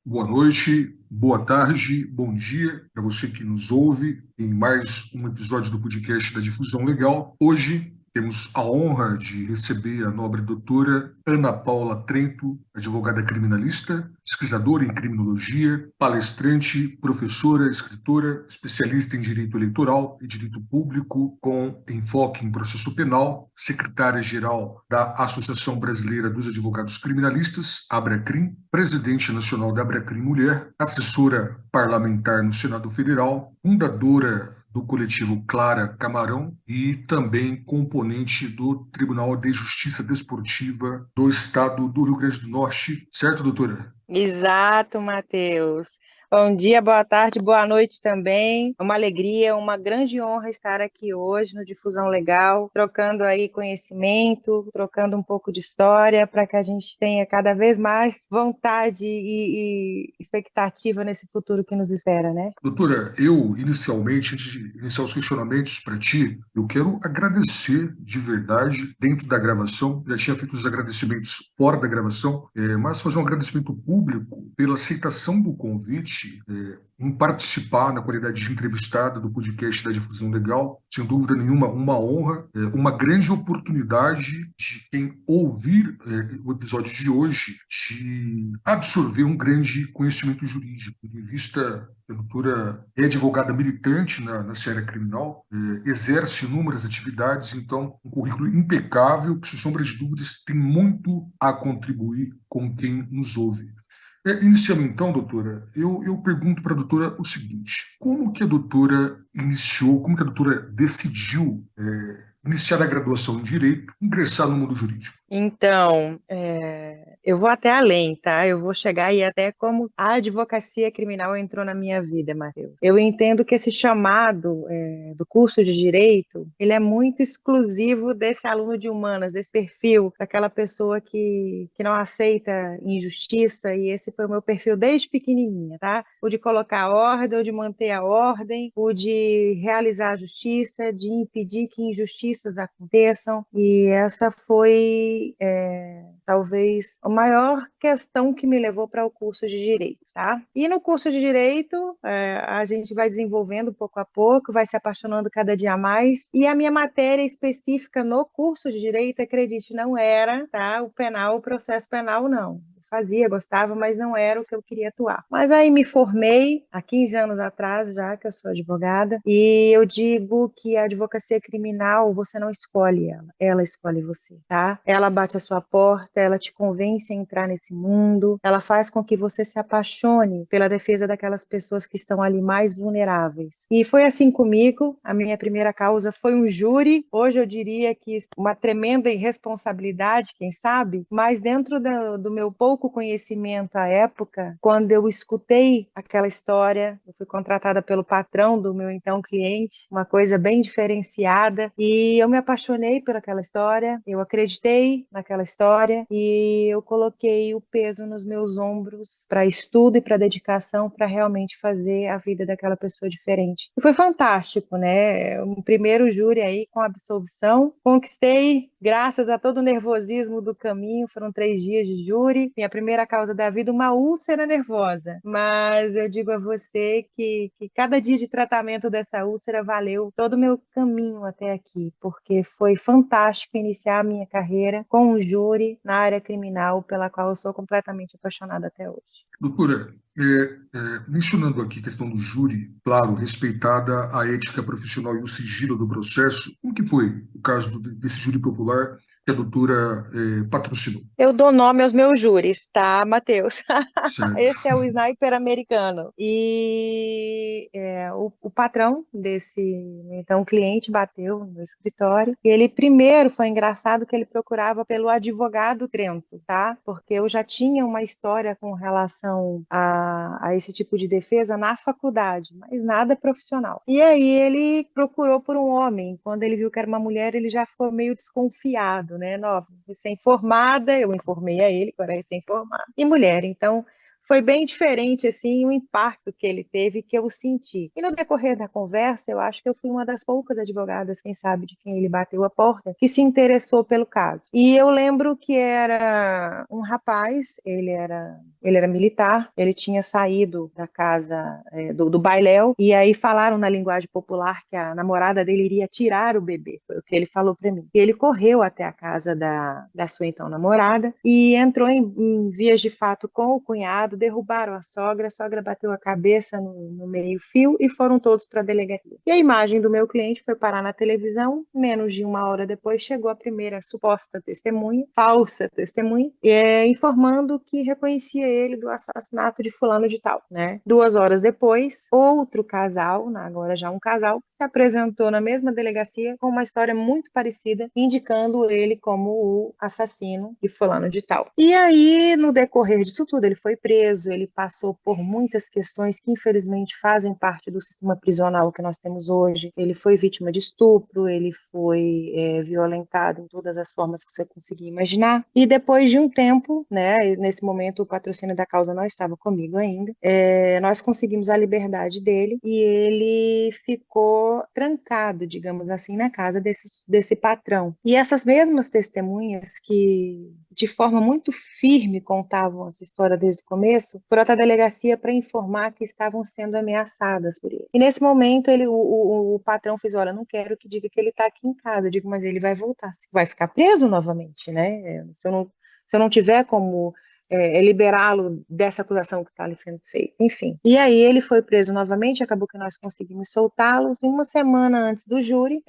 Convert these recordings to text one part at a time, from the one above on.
Boa noite, boa tarde, bom dia para você que nos ouve em mais um episódio do podcast da Difusão Legal. Hoje temos a honra de receber a nobre doutora Ana Paula Trento, advogada criminalista, pesquisadora em criminologia, palestrante, professora, escritora, especialista em direito eleitoral e direito público, com enfoque em processo penal, secretária-geral da Associação Brasileira dos Advogados Criminalistas, ABRACRIM, presidente nacional da ABRACRIM Mulher, assessora parlamentar no Senado Federal, fundadora do coletivo Clara Camarão e também componente do Tribunal de Justiça Desportiva do Estado do Rio Grande do Norte. Certo, doutora? Exato, Matheus. Bom dia, boa tarde, boa noite também. É uma alegria, uma grande honra estar aqui hoje no Difusão Legal, trocando aí conhecimento, trocando um pouco de história, para que a gente tenha cada vez mais vontade e expectativa nesse futuro que nos espera, né? Doutora, eu inicialmente, antes de iniciar os questionamentos para ti, eu quero agradecer de verdade dentro da gravação. Já tinha feito os agradecimentos fora da gravação, mas fazer um agradecimento público pela aceitação do convite, em participar na qualidade de entrevistada do podcast da Difusão Legal. Sem dúvida nenhuma, uma honra, uma grande oportunidade de quem ouvir o episódio de hoje de absorver um grande conhecimento jurídico, em vista a doutora é advogada militante na seara criminal, exerce inúmeras atividades, então, um currículo impecável, que, sem sombra de dúvidas, tem muito a contribuir com quem nos ouve. Iniciando então, doutora, eu pergunto para a doutora o seguinte: como que a doutora iniciou, como que a doutora decidiu iniciar a graduação em Direito, ingressar no mundo jurídico? Então, eu vou até além, tá? Eu vou chegar aí até como a advocacia criminal entrou na minha vida, Matheus. Eu entendo que esse chamado, do curso de Direito, ele é muito exclusivo desse aluno de humanas, desse perfil, daquela pessoa que não aceita injustiça, e esse foi o meu perfil desde pequenininha, tá? O de colocar a ordem, o de manter a ordem, o de realizar a justiça, de impedir que injustiças aconteçam, e essa foi, talvez, a maior questão que me levou para o curso de Direito, tá? E no curso de Direito, a gente vai desenvolvendo pouco a pouco, vai se apaixonando cada dia mais, e a minha matéria específica no curso de Direito, acredite, não era, tá? O penal, o processo penal, não. Fazia, gostava, mas não era o que eu queria atuar. Mas aí me formei há 15 anos atrás, já que eu sou advogada, e eu digo que a advocacia criminal você não escolhe ela escolhe você, tá? Ela bate a sua porta, ela te convence a entrar nesse mundo, ela faz com que você se apaixone pela defesa daquelas pessoas que estão ali mais vulneráveis. E foi assim comigo, a minha primeira causa foi um júri, hoje eu diria que uma tremenda irresponsabilidade, quem sabe, mas dentro do meu pouco conhecimento à época, quando eu escutei aquela história, eu fui contratada pelo patrão do meu então cliente, uma coisa bem diferenciada, e eu me apaixonei por aquela história, eu acreditei naquela história e eu coloquei o peso nos meus ombros para estudo e para dedicação para realmente fazer a vida daquela pessoa diferente. E foi fantástico, né? Um primeiro júri aí com absolvição, conquistei graças a todo o nervosismo do caminho, foram 3 dias de júri, minha primeira causa da vida, uma úlcera nervosa. Mas eu digo a você que cada dia de tratamento dessa úlcera valeu todo o meu caminho até aqui, porque foi fantástico iniciar a minha carreira com um júri na área criminal, pela qual eu sou completamente apaixonada até hoje. Doutora, mencionando aqui a questão do júri, claro, respeitada a ética profissional e o sigilo do processo, como que foi o caso desse júri popular que a doutora patrocinou? Eu dou nome aos meus júris, tá, Matheus? Certo. Esse é o sniper americano. E o patrão desse, então, cliente bateu no escritório. E ele primeiro foi engraçado que ele procurava pelo advogado Trento, tá? Porque eu já tinha uma história com relação a esse tipo de defesa na faculdade, mas nada profissional. E aí ele procurou por um homem. Quando ele viu que era uma mulher, ele já ficou meio desconfiado, né? Nova, recém-formada, eu informei a ele que eu era recém-formada, e mulher. Então, foi bem diferente, assim, o impacto que ele teve, que eu senti. E no decorrer da conversa, eu acho que eu fui uma das poucas advogadas, quem sabe, de quem ele bateu a porta, que se interessou pelo caso. E eu lembro que era um rapaz, ele era militar, ele tinha saído da casa do bailéu, e aí falaram na linguagem popular que a namorada dele iria tirar o bebê, foi o que ele falou para mim. E ele correu até a casa da sua então namorada e entrou em vias de fato com o cunhado, derrubaram a sogra bateu a cabeça no meio-fio e foram todos para a delegacia. E a imagem do meu cliente foi parar na televisão, menos de uma hora depois chegou a primeira suposta testemunha, falsa testemunha, informando que reconhecia ele do assassinato de fulano de tal, né? 2 horas depois, outro casal, agora já um casal, se apresentou na mesma delegacia com uma história muito parecida, indicando ele como o assassino de fulano de tal. E aí, no decorrer disso tudo, ele foi preso, ele passou por muitas questões que infelizmente fazem parte do sistema prisional que nós temos hoje. Ele foi vítima de estupro, ele foi violentado em todas as formas que você conseguir imaginar. E depois de um tempo, né, nesse momento o patrocínio da causa não estava comigo ainda, nós conseguimos a liberdade dele e ele ficou trancado, digamos assim, na casa desse patrão. E essas mesmas testemunhas que de forma muito firme contavam essa história desde o começo, foram até a delegacia para informar que estavam sendo ameaçadas por ele. E nesse momento o patrão fez, olha, não quero que diga que ele está aqui em casa. Eu digo, mas ele vai voltar, vai ficar preso novamente, né? Se eu não tiver como liberá-lo dessa acusação que está lhe sendo feita, enfim. E aí ele foi preso novamente, acabou que nós conseguimos soltá-los. E uma semana antes do júri,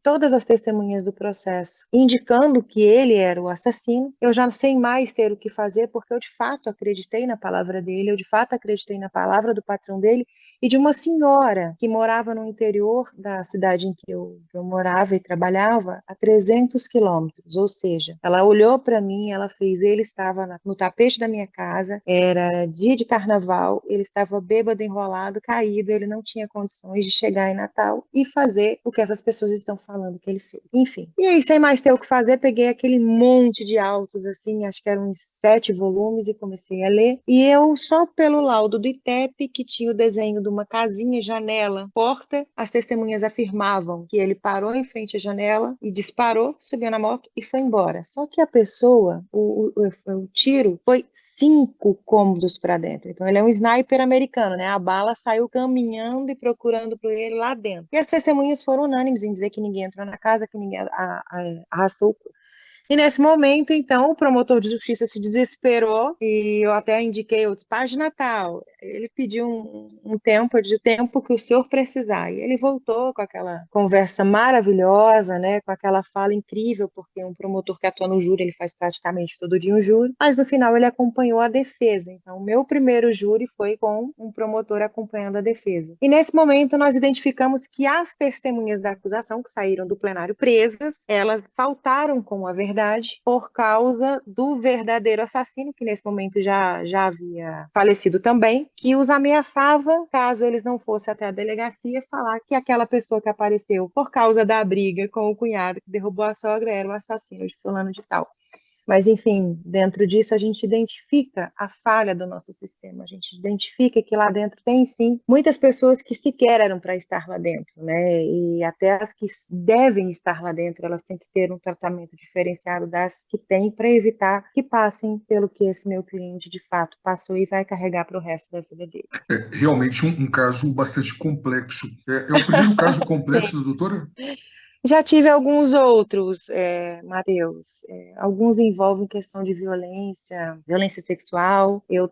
todas as testemunhas do processo indicando que ele era o assassino, eu já sem mais ter o que fazer, porque eu de fato acreditei na palavra dele, eu de fato acreditei na palavra do patrão dele e de uma senhora que morava no interior da cidade em que eu morava e trabalhava, a 300 quilômetros, ou seja, ela olhou para mim, ela fez, ele estava no tapete da minha casa, era dia de carnaval, ele estava bêbado, enrolado, caído, ele não tinha condições de chegar em Natal e fazer o que essas pessoas estão falando que ele fez. Enfim, e aí sem mais ter o que fazer, peguei aquele monte de autos, assim, acho que eram uns 7 volumes e comecei a ler, e eu só pelo laudo do ITEP, que tinha o desenho de uma casinha, janela, porta, as testemunhas afirmavam que ele parou em frente à janela e disparou, subiu na moto e foi embora. Só que a pessoa, o tiro foi 5 cômodos para dentro. Então ele é um sniper americano, né? A bala saiu caminhando e procurando por ele lá dentro. E as testemunhas foram unânimes em dizer que ninguém entrou na casa, que ninguém arrastou o corpo. E nesse momento, então, o promotor de justiça se desesperou e eu até indiquei o despacho de Natal. Ele pediu um tempo, de tempo que o senhor precisar. E ele voltou com aquela conversa maravilhosa, né, com aquela fala incrível, porque um promotor que atua no júri, ele faz praticamente todo dia um júri, mas no final ele acompanhou a defesa. Então, o meu primeiro júri foi com um promotor acompanhando a defesa. E nesse momento nós identificamos que as testemunhas da acusação, que saíram do plenário presas, elas faltaram com a verdade por causa do verdadeiro assassino, que nesse momento já havia falecido também, que os ameaçava, caso eles não fossem até a delegacia, falar que aquela pessoa que apareceu por causa da briga com o cunhado que derrubou a sogra era o assassino de fulano de tal. Mas, enfim, dentro disso a gente identifica a falha do nosso sistema, a gente identifica que lá dentro tem, sim, muitas pessoas que sequer eram para estar lá dentro, né? E até as que devem estar lá dentro, elas têm que ter um tratamento diferenciado das que têm para evitar que passem pelo que esse meu cliente de fato passou e vai carregar para o resto da vida dele. É realmente um caso bastante complexo. É o primeiro caso Sim. complexo, doutora? Já tive alguns outros, Matheus. Alguns envolvem questão de violência sexual. Eu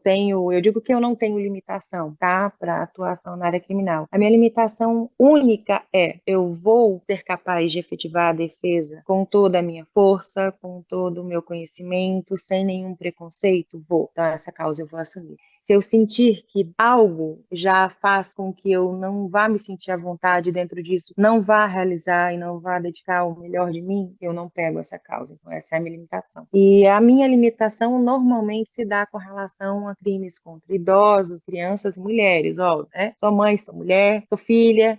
digo que eu não tenho limitação, tá, para atuação na área criminal. A minha limitação única eu vou ser capaz de efetivar a defesa com toda a minha força, com todo o meu conhecimento, sem nenhum preconceito, vou, tá? Essa causa eu vou assumir. Se eu sentir que algo já faz com que eu não vá me sentir à vontade dentro disso, não vá realizar e não vá dedicar o melhor de mim, eu não pego essa causa. Então, essa é a minha limitação. E a minha limitação normalmente se dá com relação a crimes contra idosos, crianças e mulheres. Ó, né? Sou mãe, sou mulher, sou filha,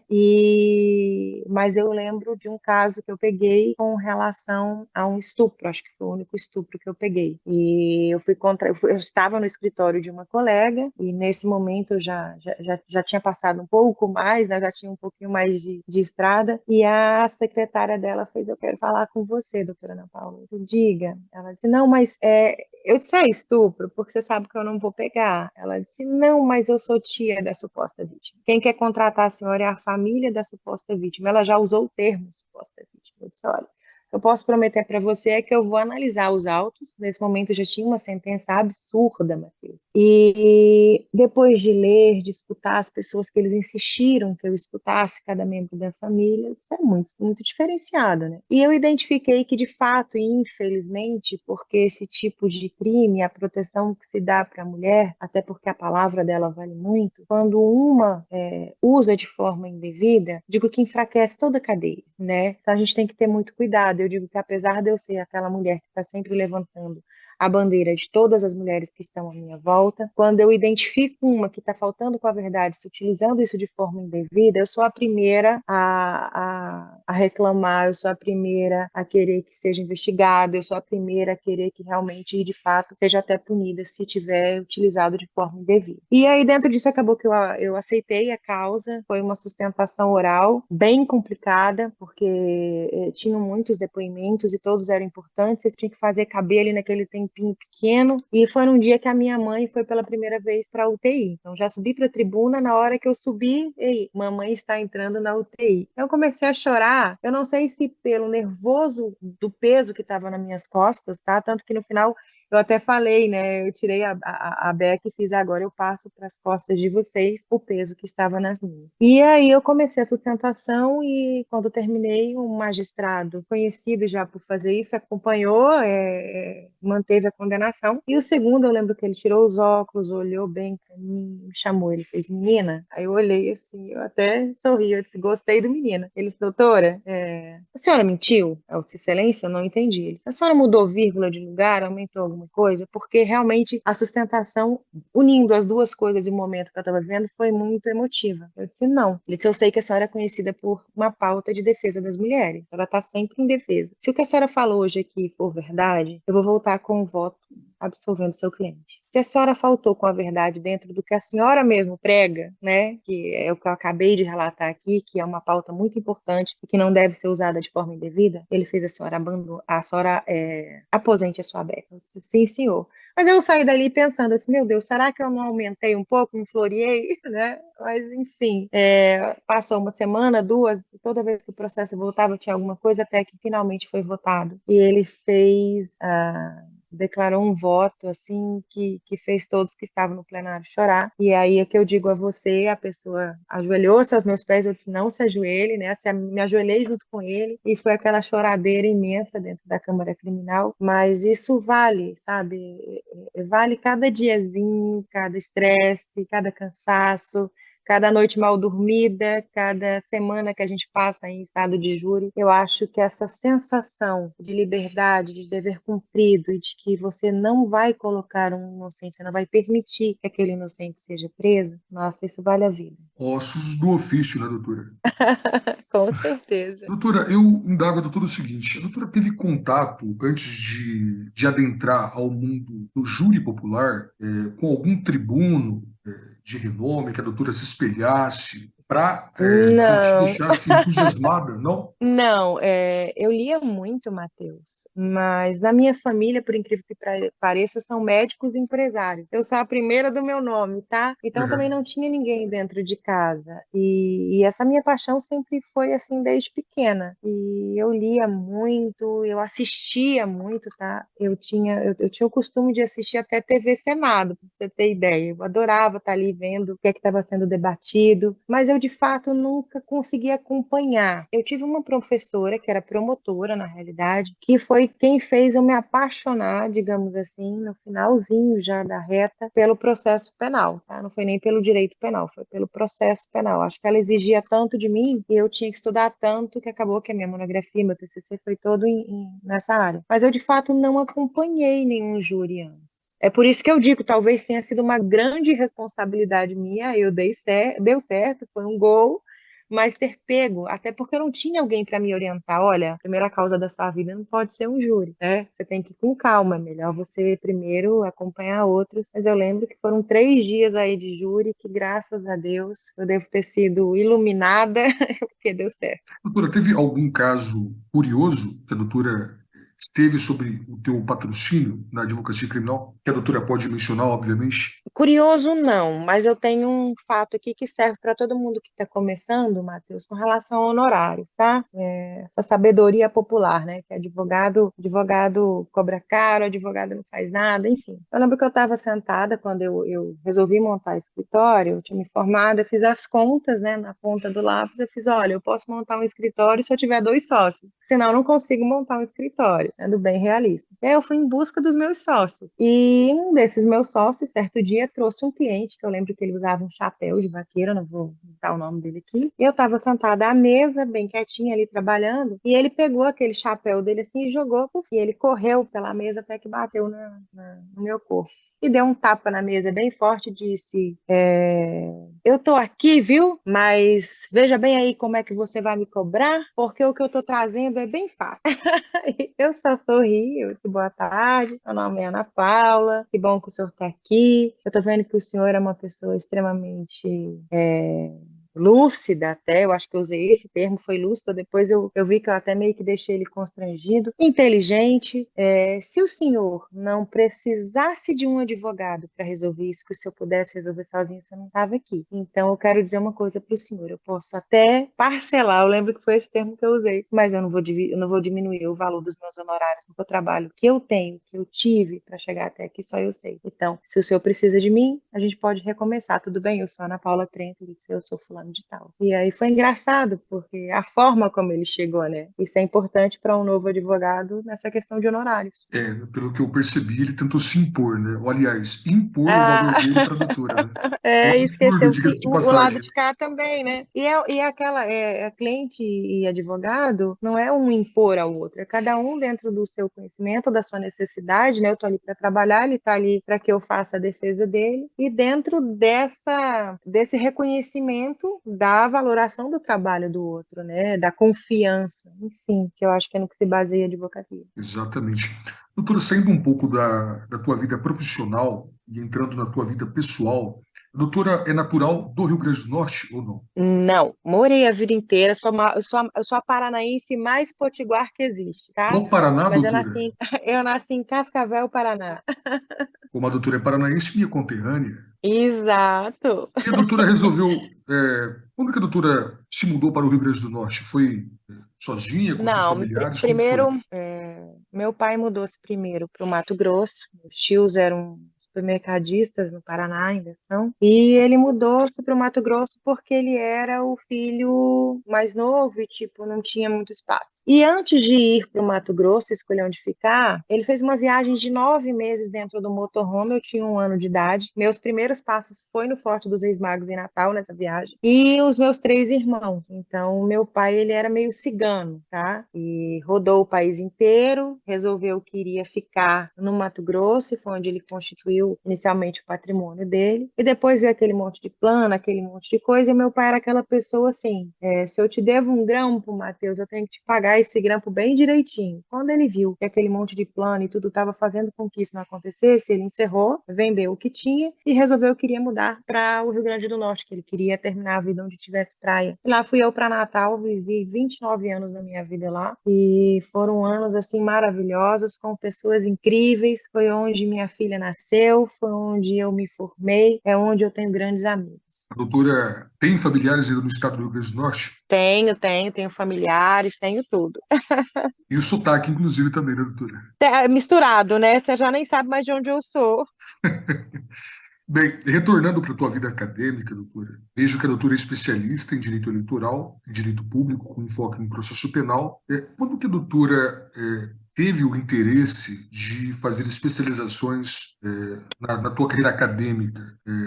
mas eu lembro de um caso que eu peguei com relação a um estupro, acho que foi o único estupro que eu peguei. E eu estava no escritório de uma colega, e nesse momento eu já tinha passado um pouco mais, né? Já tinha um pouquinho mais de estrada, e a secretária dela fez: eu quero falar com você, doutora Ana Paula. Eu, diga. Ela disse: não, mas eu disse: é estupro, porque você sabe que eu não vou pegar. Ela disse: não, mas eu sou tia da suposta vítima. Quem quer contratar a senhora é a família da suposta vítima. Ela já usou o termo suposta vítima. Eu disse: olha, eu posso prometer para você que eu vou analisar os autos. Nesse momento eu já tinha uma sentença absurda, Matheus. E depois de ler, de escutar as pessoas que eles insistiram que eu escutasse cada membro da família, isso é muito, muito diferenciado, né? E eu identifiquei que, de fato, e infelizmente, porque esse tipo de crime, a proteção que se dá para a mulher, até porque a palavra dela vale muito, quando uma usa de forma indevida, digo que enfraquece toda a cadeia, né? Então a gente tem que ter muito cuidado. Eu digo que, apesar de eu ser aquela mulher que está sempre levantando a bandeira de todas as mulheres que estão à minha volta, quando eu identifico uma que está faltando com a verdade, se utilizando isso de forma indevida, eu sou a primeira a reclamar, eu sou a primeira a querer que seja investigada, eu sou a primeira a querer que realmente, de fato, seja até punida se tiver utilizado de forma indevida. E aí, dentro disso, acabou que eu aceitei a causa, foi uma sustentação oral bem complicada, porque tinham muitos depoimentos e todos eram importantes, eu tinha que fazer caber ali naquele tempinho pequeno, e foi num dia que a minha mãe foi pela primeira vez para a UTI. Então, já subi para a tribuna, na hora que eu subi, ei, mamãe está entrando na UTI. Então, eu comecei a chorar, eu não sei se pelo nervoso do peso que estava nas minhas costas, tá? Tanto que no final eu até falei, né? Eu tirei a beca e fiz: agora eu passo para as costas de vocês o peso que estava nas minhas. E aí eu comecei a sustentação, e quando eu terminei, um magistrado conhecido já por fazer isso acompanhou, manteve a condenação. E o segundo, eu lembro que ele tirou os óculos, olhou bem para mim, me chamou, ele fez: menina. Aí eu olhei assim, eu até sorri, eu disse: gostei do menino. Ele disse: doutora, a senhora mentiu? Eu disse: excelência, eu não entendi. Ele disse: a senhora mudou vírgula de lugar, aumentou alguma coisa? Porque realmente a sustentação, unindo as duas coisas e o momento que eu estava vivendo, foi muito emotiva. Eu disse: não. Ele disse: eu sei que a senhora é conhecida por uma pauta de defesa das mulheres. A senhora está sempre em defesa. Se o que a senhora falou hoje aqui for verdade, eu vou voltar com o voto absolvendo seu cliente. Se a senhora faltou com a verdade dentro do que a senhora mesmo prega, né, que é o que eu acabei de relatar aqui, que é uma pauta muito importante e que não deve ser usada de forma indevida, ele fez a senhora aposente a sua beca. Eu disse: sim, senhor. Mas eu saí dali pensando, eu disse: meu Deus, será que eu não aumentei um pouco, não floreei, né? Mas, enfim, passou uma semana, duas, toda vez que o processo voltava tinha alguma coisa, até que finalmente foi votado. E ele declarou um voto assim que fez todos que estavam no plenário chorar. E aí é que eu digo a você: a pessoa ajoelhou-se aos meus pés, eu disse: não se ajoelhe, né? Me ajoelhei junto com ele, e foi aquela choradeira imensa dentro da Câmara Criminal. Mas isso vale, sabe? Vale cada diazinho, cada estresse, cada cansaço, cada noite mal dormida, cada semana que a gente passa em estado de júri. Eu acho que essa sensação de liberdade, de dever cumprido, e de que você não vai colocar um inocente, você não vai permitir que aquele inocente seja preso, nossa, isso vale a vida. Ossos do ofício, né, doutora? Com certeza. Doutora, eu indago a doutora o seguinte: a doutora teve contato, antes de adentrar ao mundo do júri popular, com algum tribuno, de renome, que a doutora se espelhasse, para que te Não, deixasse entusiasmada? Não? não, eu lia muito, Matheus, mas na minha família, por incrível que pareça, são médicos e empresários. Eu sou a primeira do meu nome, tá? Então também Uhum. não tinha ninguém dentro de casa. E essa minha paixão sempre foi assim desde pequena. E eu lia muito, eu assistia muito, tá? Eu tinha o costume de assistir até TV Senado, para você ter ideia. Eu adorava estar ali vendo o que é que estava sendo debatido, mas eu eu, de fato, nunca consegui acompanhar. Eu tive uma professora, que era promotora, na realidade, que foi quem fez eu me apaixonar, digamos assim, no finalzinho já da reta, pelo processo penal, tá? Não foi nem pelo direito penal, foi pelo processo penal. Acho que ela exigia tanto de mim e eu tinha que estudar tanto que acabou que a minha monografia, meu TCC foi todo nessa área. Mas eu, de fato, não acompanhei nenhum júri antes. É por isso que eu digo, talvez tenha sido uma grande responsabilidade minha, deu certo, foi um gol, mas ter pego, até porque eu não tinha alguém para me orientar. Olha, a primeira causa da sua vida não pode ser um júri, né? Você tem que ir com calma, é melhor você primeiro acompanhar outros. Mas eu lembro que foram 3 dias aí de júri, que graças a Deus eu devo ter sido iluminada, porque deu certo. Doutora, teve algum caso curioso que a doutora esteve sob o teu patrocínio na advocacia criminal, que a doutora pode mencionar, obviamente? Curioso não, mas eu tenho um fato aqui que serve para todo mundo que está começando, Matheus, com relação a honorários, tá? Essa sabedoria popular, né? Que advogado cobra caro, advogado não faz nada, enfim. Eu lembro que eu estava sentada quando eu resolvi montar escritório, eu tinha me formado, eu fiz as contas, né? Na ponta do lápis, eu fiz, olha, eu posso montar um escritório se eu tiver 2 sócios, senão eu não consigo montar um escritório, sendo bem realista. E aí eu fui em busca dos meus sócios. E um desses meus sócios, certo dia, trouxe um cliente, que eu lembro que ele usava um chapéu de vaqueiro, não vou botar o nome dele aqui. E eu estava sentada à mesa, bem quietinha ali trabalhando, e ele pegou aquele chapéu dele assim e jogou, e ele correu pela mesa até que bateu no meu corpo. E deu um tapa na mesa bem forte e disse: eu tô aqui, viu? Mas veja bem aí como é que você vai me cobrar, porque o que eu tô trazendo é bem fácil. Eu só sorri, eu disse boa tarde, meu nome é Ana Paula, que bom que o senhor está aqui. Eu estou vendo que o senhor é uma pessoa extremamente lúcida até, eu acho que eu usei esse termo, foi lúcida, depois eu vi que eu até meio que deixei ele constrangido, inteligente. Se o senhor não precisasse de um advogado para resolver isso, que se eu pudesse resolver sozinho, eu não estava aqui. Então, eu quero dizer uma coisa para o senhor, eu posso até parcelar, eu lembro que foi esse termo que eu usei, mas eu não vou diminuir o valor dos meus honorários no meu trabalho que eu tenho, que eu tive para chegar até aqui, só eu sei. Então, se o senhor precisa de mim, a gente pode recomeçar, tudo bem? Eu sou Ana Paula Trento, eu sou fulano de tal. E aí foi engraçado, porque a forma como ele chegou, né? Isso é importante para um novo advogado nessa questão de honorários. Pelo que eu percebi, ele tentou se impor, né? Ou, aliás, impor o valor Ah, dele para a doutora, né? Um absurdo, esqueceu que diga-se de o lado passagem. de cá também, né? E aquela cliente e advogado não é um impor ao outro, é cada um dentro do seu conhecimento, da sua necessidade, né? Eu tô ali para trabalhar, ele tá ali para que eu faça a defesa dele, e dentro desse reconhecimento da valoração do trabalho do outro, né? Da confiança, enfim, que eu acho que é no que se baseia a advocacia. Exatamente. Doutora, saindo um pouco da tua vida profissional e entrando na tua vida pessoal, a doutora é natural do Rio Grande do Norte ou não? Não, morei a vida inteira, eu sou a paranaense mais potiguar que existe, tá? Do Paraná, Mas doutora? eu nasci em Cascavel, Paraná. Como a doutora é paranaense, minha conterrânea. Exato. E a doutora resolveu. Quando que a doutora se mudou para o Rio Grande do Norte? Foi sozinha, com seus Não, familiares? Como que foi? primeiro, meu pai mudou-se primeiro para o Mato Grosso. Meus tios eram supermercadistas no Paraná, ainda são. E ele mudou-se para o Mato Grosso porque ele era o filho mais novo e, tipo, não tinha muito espaço. E antes de ir para o Mato Grosso, escolher onde ficar, ele fez uma viagem de 9 meses dentro do motorhome. Eu tinha 1 ano de idade. Meus primeiros passos foi no Forte dos Reis Magos em Natal, nessa viagem. E os meus 3 irmãos. Então, meu pai, ele era meio cigano, tá? E rodou o país inteiro, resolveu que iria ficar no Mato Grosso, e foi onde ele constituiu inicialmente o patrimônio dele. E depois veio aquele monte de plano, aquele monte de coisa, e meu pai era aquela pessoa assim, se eu te devo um grampo, Matheus, eu tenho que te pagar esse grampo bem direitinho. Quando ele viu que aquele monte de plano e tudo estava fazendo com que isso não acontecesse, ele encerrou, vendeu o que tinha e resolveu que queria mudar para o Rio Grande do Norte, que ele queria terminar a vida onde tivesse praia. E lá fui eu para Natal, vivi 29 anos da minha vida lá e foram anos assim maravilhosos, com pessoas incríveis. Foi onde minha filha nasceu, foi onde eu me formei, é onde eu tenho grandes amigos. A doutora tem familiares ainda no estado do Rio Grande do Norte? Tenho familiares, tenho tudo. E o sotaque, inclusive, também, né, doutora? Misturado, né? Você já nem sabe mais de onde eu sou. Bem, retornando para a tua vida acadêmica, doutora, vejo que a doutora é especialista em direito eleitoral, em direito público, com enfoque em processo penal. Quando que a doutora teve o interesse de fazer especializações na tua carreira acadêmica?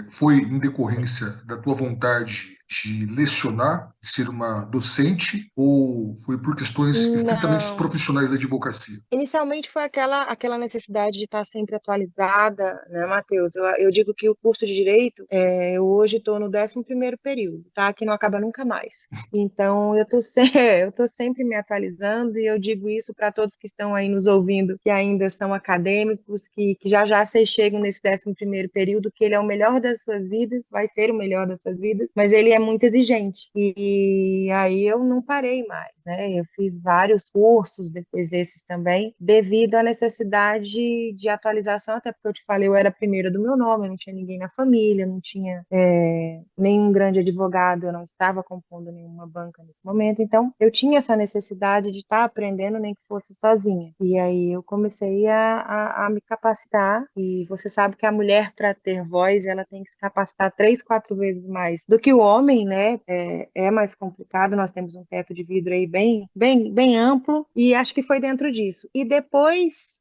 Foi em decorrência da tua vontade de lecionar, de ser uma docente, ou foi por questões estritamente Não. profissionais da advocacia? Inicialmente foi aquela necessidade de estar sempre atualizada, né, Matheus? Eu digo que o curso de Direito, eu hoje estou no 11º período, tá? Que não acaba nunca mais. Então, eu tô sempre me atualizando e eu digo isso para todos que estão aí nos ouvindo, que ainda são acadêmicos, que já já vocês chegam nesse 11º período, que ele é o melhor das suas vidas, vai ser o melhor das suas vidas, mas ele é muito exigente. E aí eu não parei mais, né? Eu fiz vários cursos depois desses também, devido à necessidade de atualização, até porque eu te falei, eu era a primeira do meu nome, eu não tinha ninguém na família, não tinha nenhum grande advogado, eu não estava compondo nenhuma banca nesse momento, então eu tinha essa necessidade de estar aprendendo, nem que fosse sozinha. E aí eu comecei a me capacitar, e você sabe que a mulher, para ter voz, ela tem que se capacitar 3, 4 vezes mais do que o homem, né? É mais complicado, nós temos um teto de vidro aí bem amplo, e acho que foi dentro disso. E depois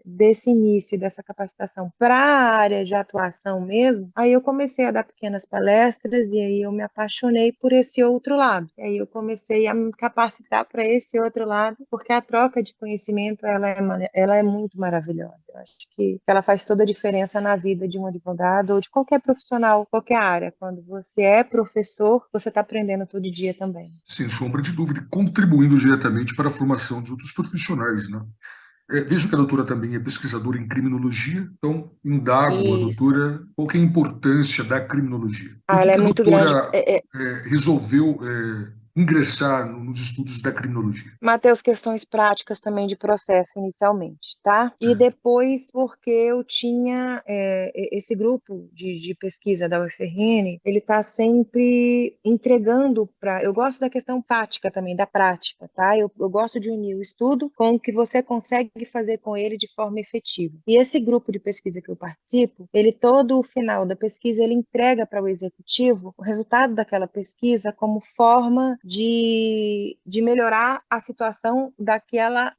desse início, dessa capacitação para a área de atuação mesmo, aí eu comecei a dar pequenas palestras, e aí eu me apaixonei por esse outro lado. E aí eu comecei a me capacitar para esse outro lado, porque a troca de conhecimento, ela é muito maravilhosa. Eu acho que ela faz toda a diferença na vida de um advogado ou de qualquer profissional, qualquer área. Quando você é professor, você está aprendendo todo dia também. Sem sombra de dúvida, e contribuindo diretamente para a formação de outros profissionais, né? Vejo que a doutora também é pesquisadora em criminologia, então indago a Isso. doutora qual que é a importância da criminologia. Por Ah, que ela é que a muito grande. doutora resolveu ingressar nos estudos da criminologia? Matheus, questões práticas também de processo inicialmente, tá? E Certo. depois porque eu tinha esse grupo de pesquisa da UFRN, ele está sempre entregando para. Eu gosto da questão prática também, da prática, tá? Eu gosto de unir o estudo com o que você consegue fazer com ele de forma efetiva. E esse grupo de pesquisa que eu participo, ele todo o final da pesquisa, ele entrega para o executivo o resultado daquela pesquisa como forma de melhorar a situação daquela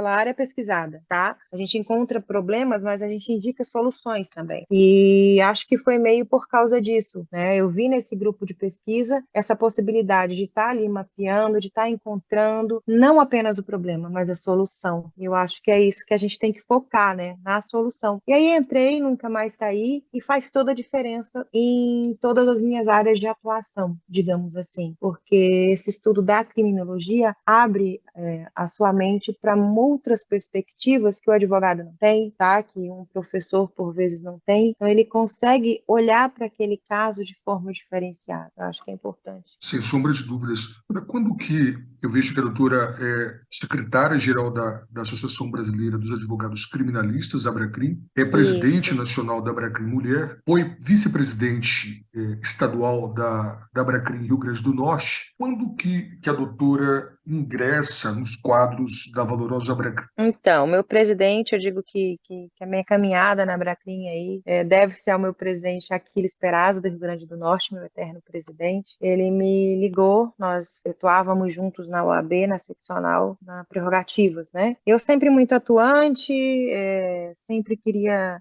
área pesquisada, tá? A gente encontra problemas, mas a gente indica soluções também. E acho que foi meio por causa disso, né? Eu vi nesse grupo de pesquisa essa possibilidade de estar ali mapeando, de estar encontrando não apenas o problema, mas a solução. E eu acho que é isso que a gente tem que focar, né? Na solução. E aí entrei, nunca mais saí, e faz toda a diferença em todas as minhas áreas de atuação, digamos assim, porque esse estudo da criminologia abre a sua mente para outras perspectivas que o advogado não tem, tá? Que um professor por vezes não tem. Então ele consegue olhar para aquele caso de forma diferenciada. Eu acho que é importante. Sem sombra de dúvidas. Quando que eu vejo que a doutora é secretária-geral da Associação Brasileira dos Advogados Criminalistas, Abracrim, é presidente Isso. nacional da Abracrim Mulher, foi vice-presidente estadual da Abracrim Rio Grande do Norte. Quando que a doutora ingressa nos quadros da valorosa Abracrim? Então, meu presidente, eu digo que a minha caminhada na Bracrim aí deve ser ao meu presidente Aquiles Perazzo, do Rio Grande do Norte, meu eterno presidente. Ele me ligou, nós atuávamos juntos na OAB, na seccional, na prerrogativas, né? Eu sempre muito atuante, sempre queria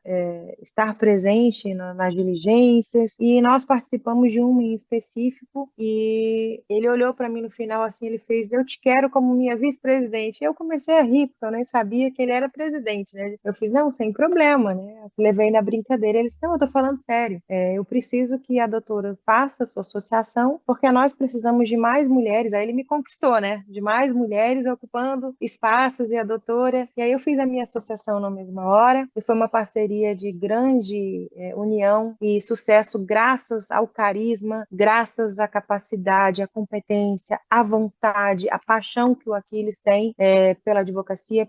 estar presente nas diligências, e nós participamos de uma em específico, e ele olhou para mim no final assim, ele fez: "Eu te quero como minha vice-presidente". Eu comecei a rir, porque eu nem sabia que ele era presidente, né? Eu fiz: "Não, sem problema", né? Eu levei na brincadeira. Ele disse: "Não, eu tô falando sério. Eu preciso que a doutora faça a sua associação, porque nós precisamos de mais mulheres". Aí ele me conquistou, né? De mais mulheres ocupando espaços, e a doutora. E aí eu fiz a minha associação na mesma hora, e foi uma parceria de grande união e sucesso, graças ao carisma, graças à capacidade, à competência, à vontade, à paixão que o Aquiles tem pela advocacia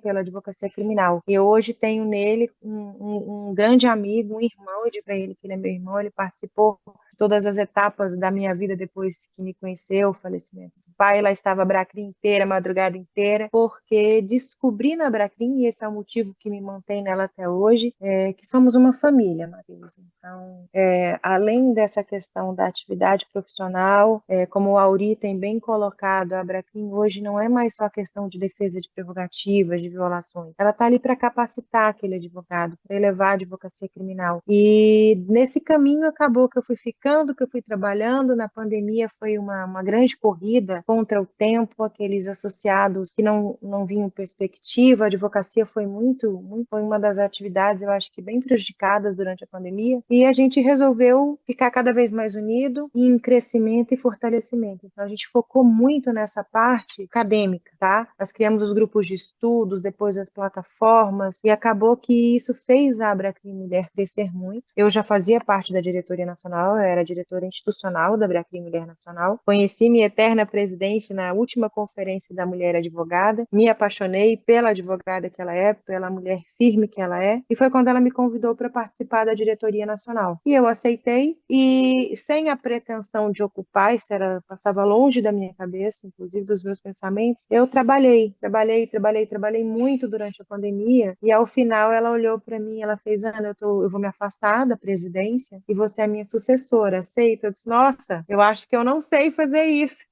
criminal. E eu hoje tenho nele um grande amigo, um irmão. Eu digo para ele que ele é meu irmão. Ele participou de todas as etapas da minha vida depois que me conheceu, o falecimento pai, lá estava a Bracrim inteira, a madrugada inteira, porque descobri na Bracrim, e esse é o motivo que me mantém nela até hoje, que somos uma família, Matheus. Então, além dessa questão da atividade profissional, como o Auri tem bem colocado, a Bracrim hoje não é mais só questão de defesa de prerrogativas, de violações. Ela está ali para capacitar aquele advogado, para elevar a advocacia criminal. E nesse caminho acabou que eu fui ficando, que eu fui trabalhando. Na pandemia foi uma grande corrida contra o tempo, aqueles associados que não vinham perspectiva. A advocacia foi foi uma das atividades, eu acho que bem prejudicadas durante a pandemia. E a gente resolveu ficar cada vez mais unido em crescimento e fortalecimento. Então a gente focou muito nessa parte acadêmica, tá? Nós criamos os grupos de estudos, depois as plataformas, e acabou que isso fez a Abracrim Mulher crescer muito. Eu já fazia parte da diretoria nacional, eu era diretora institucional da Abracrim Mulher Nacional. Conheci minha eterna presidente na última conferência da Mulher Advogada, me apaixonei pela advogada que ela é, pela mulher firme que ela é, e foi quando ela me convidou para participar da diretoria nacional. E eu aceitei, e sem a pretensão de ocupar, isso passava longe da minha cabeça, inclusive dos meus pensamentos, eu trabalhei muito durante a pandemia, e ao final ela olhou para mim, ela fez: Ana, eu vou me afastar da presidência e você é a minha sucessora, aceita? Eu disse: nossa, eu acho que eu não sei fazer isso.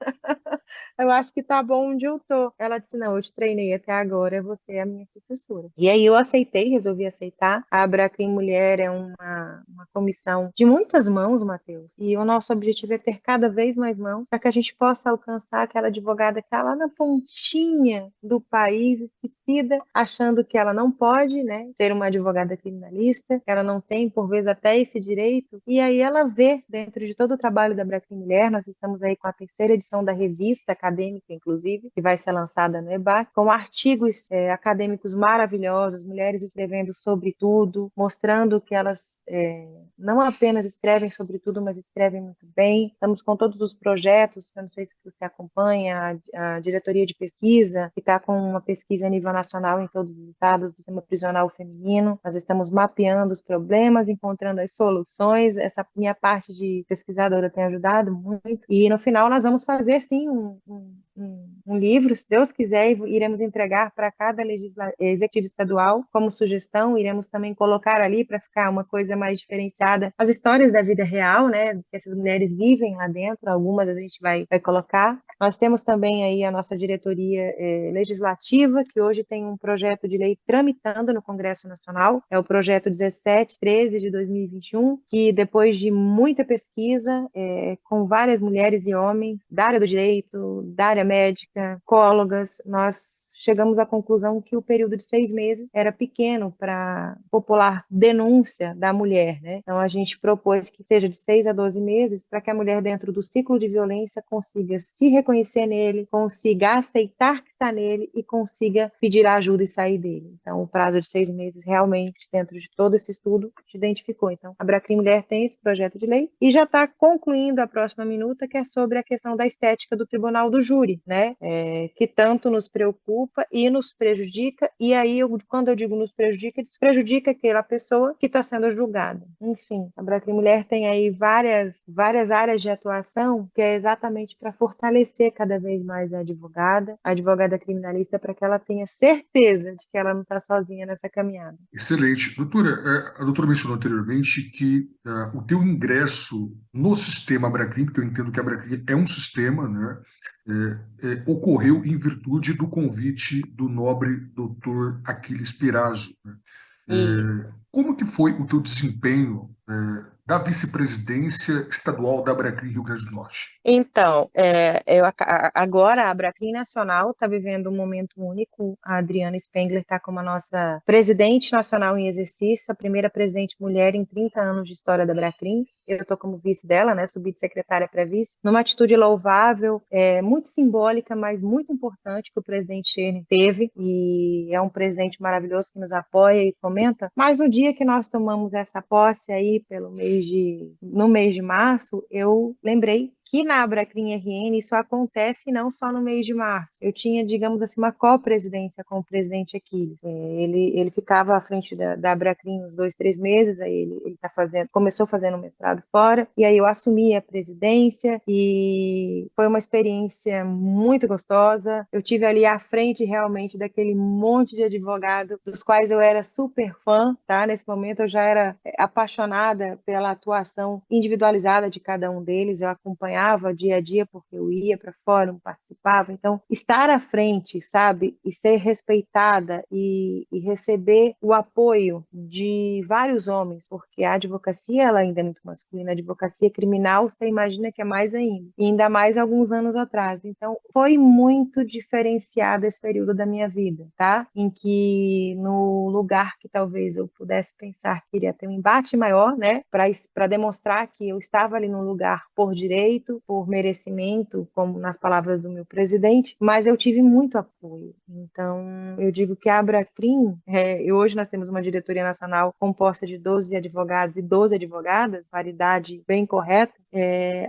Eu acho que tá bom onde eu tô. Ela disse: não, eu te treinei até agora, você é a minha sucessora. E aí eu aceitei, resolvi aceitar. A Abracrim Mulher é uma comissão de muitas mãos, Matheus, e o nosso objetivo é ter cada vez mais mãos para que a gente possa alcançar aquela advogada que está lá na pontinha do país, esquecida, achando que ela não pode, né, ser uma advogada criminalista, que ela não tem, por vezes, até esse direito. E aí ela vê, dentro de todo o trabalho da Abracrim Mulher, nós estamos aí com a terceira edição da revista acadêmica, inclusive, que vai ser lançada no EBAC, com artigos acadêmicos maravilhosos, mulheres escrevendo sobre tudo, mostrando que elas não apenas escrevem sobre tudo, mas escrevem muito bem. Estamos com todos os projetos, eu não sei se você acompanha, a diretoria de pesquisa, que está com uma pesquisa a nível nacional em todos os estados do sistema prisional feminino. Nós estamos mapeando os problemas, encontrando as soluções. Essa minha parte de pesquisadora tem ajudado muito. E no final nós vamos fazer, sim, um livro, se Deus quiser, e iremos entregar para cada executivo estadual como sugestão. Iremos também colocar ali, para ficar uma coisa mais diferenciada, as histórias da vida real, né, que essas mulheres vivem lá dentro. Algumas a gente vai colocar. Nós temos também aí a nossa diretoria legislativa, que hoje tem um projeto de lei tramitando no Congresso Nacional, é o projeto 1713 de 2021, que depois de muita pesquisa, com várias mulheres e homens da área do direito, da área médica, psicólogas, nós chegamos à conclusão que o período de 6 meses era pequeno para popular denúncia da mulher, né? Então, a gente propôs que seja de 6 a 12 meses para que a mulher, dentro do ciclo de violência, consiga se reconhecer nele, consiga aceitar que está nele e consiga pedir ajuda e sair dele. Então, o prazo de 6 meses, realmente, dentro de todo esse estudo, se identificou. Então, a Abracrim Mulher tem esse projeto de lei e já está concluindo a próxima minuta, que é sobre a questão da estética do tribunal do júri, né? Que tanto nos preocupa e nos prejudica, e aí, quando eu digo nos prejudica, desprejudica aquela pessoa que está sendo julgada. Enfim, a Abracrim Mulher tem aí várias áreas de atuação, que é exatamente para fortalecer cada vez mais a advogada criminalista, para que ela tenha certeza de que ela não está sozinha nessa caminhada. Excelente. Doutora, a doutora mencionou anteriormente que o teu ingresso no sistema Abracrim, porque eu entendo que a Abracrim é um sistema, né, ocorreu em virtude do convite do nobre doutor Aquiles Pirazo, né? Isso. Como que foi o teu desempenho da vice-presidência estadual da Abracrim Rio Grande do Norte? Então, agora a Abracrim Nacional está vivendo um momento único. A Adriana Spengler está como a nossa presidente nacional em exercício, a primeira presidente mulher em 30 anos de história da Abracrim. Eu estou como vice dela, né? Subi de secretária para vice, numa atitude louvável, muito simbólica, mas muito importante, que o presidente Schirner teve, e é um presidente maravilhoso que nos apoia e fomenta. Mas no dia que nós tomamos essa posse aí, no mês de março, eu lembrei aqui na Abracrim RN isso acontece não só no mês de março. Eu tinha, digamos assim, uma co-presidência com o presidente Aquiles. Ele ficava à frente da Abracrim uns 2, 3 meses, aí ele começou fazendo mestrado fora, e aí eu assumi a presidência e foi uma experiência muito gostosa. Eu tive ali à frente realmente daquele monte de advogados dos quais eu era super fã, tá? Nesse momento eu já era apaixonada pela atuação individualizada de cada um deles, eu acompanhava dia a dia porque eu ia para fórum, participava, então estar à frente, sabe, e ser respeitada e receber o apoio de vários homens, porque a advocacia ela ainda é muito masculina, a advocacia criminal você imagina que é mais ainda, e ainda mais alguns anos atrás, então foi muito diferenciado esse período da minha vida, tá? Em que no lugar que talvez eu pudesse pensar que iria ter um embate maior, né, para demonstrar que eu estava ali no lugar por direito, por merecimento, como nas palavras do meu presidente, mas eu tive muito apoio. Então, eu digo que a Abracrim, e hoje nós temos uma diretoria nacional composta de 12 advogados e 12 advogadas, paridade bem correta,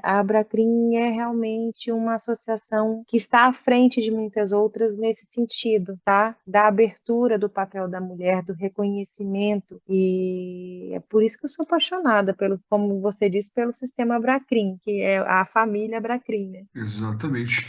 a Abracrim é realmente uma associação que está à frente de muitas outras nesse sentido, tá? Da abertura do papel da mulher, do reconhecimento, e é por isso que eu sou apaixonada pelo, como você disse, pelo sistema Abracrim, que é a família Abracrim, né? Exatamente.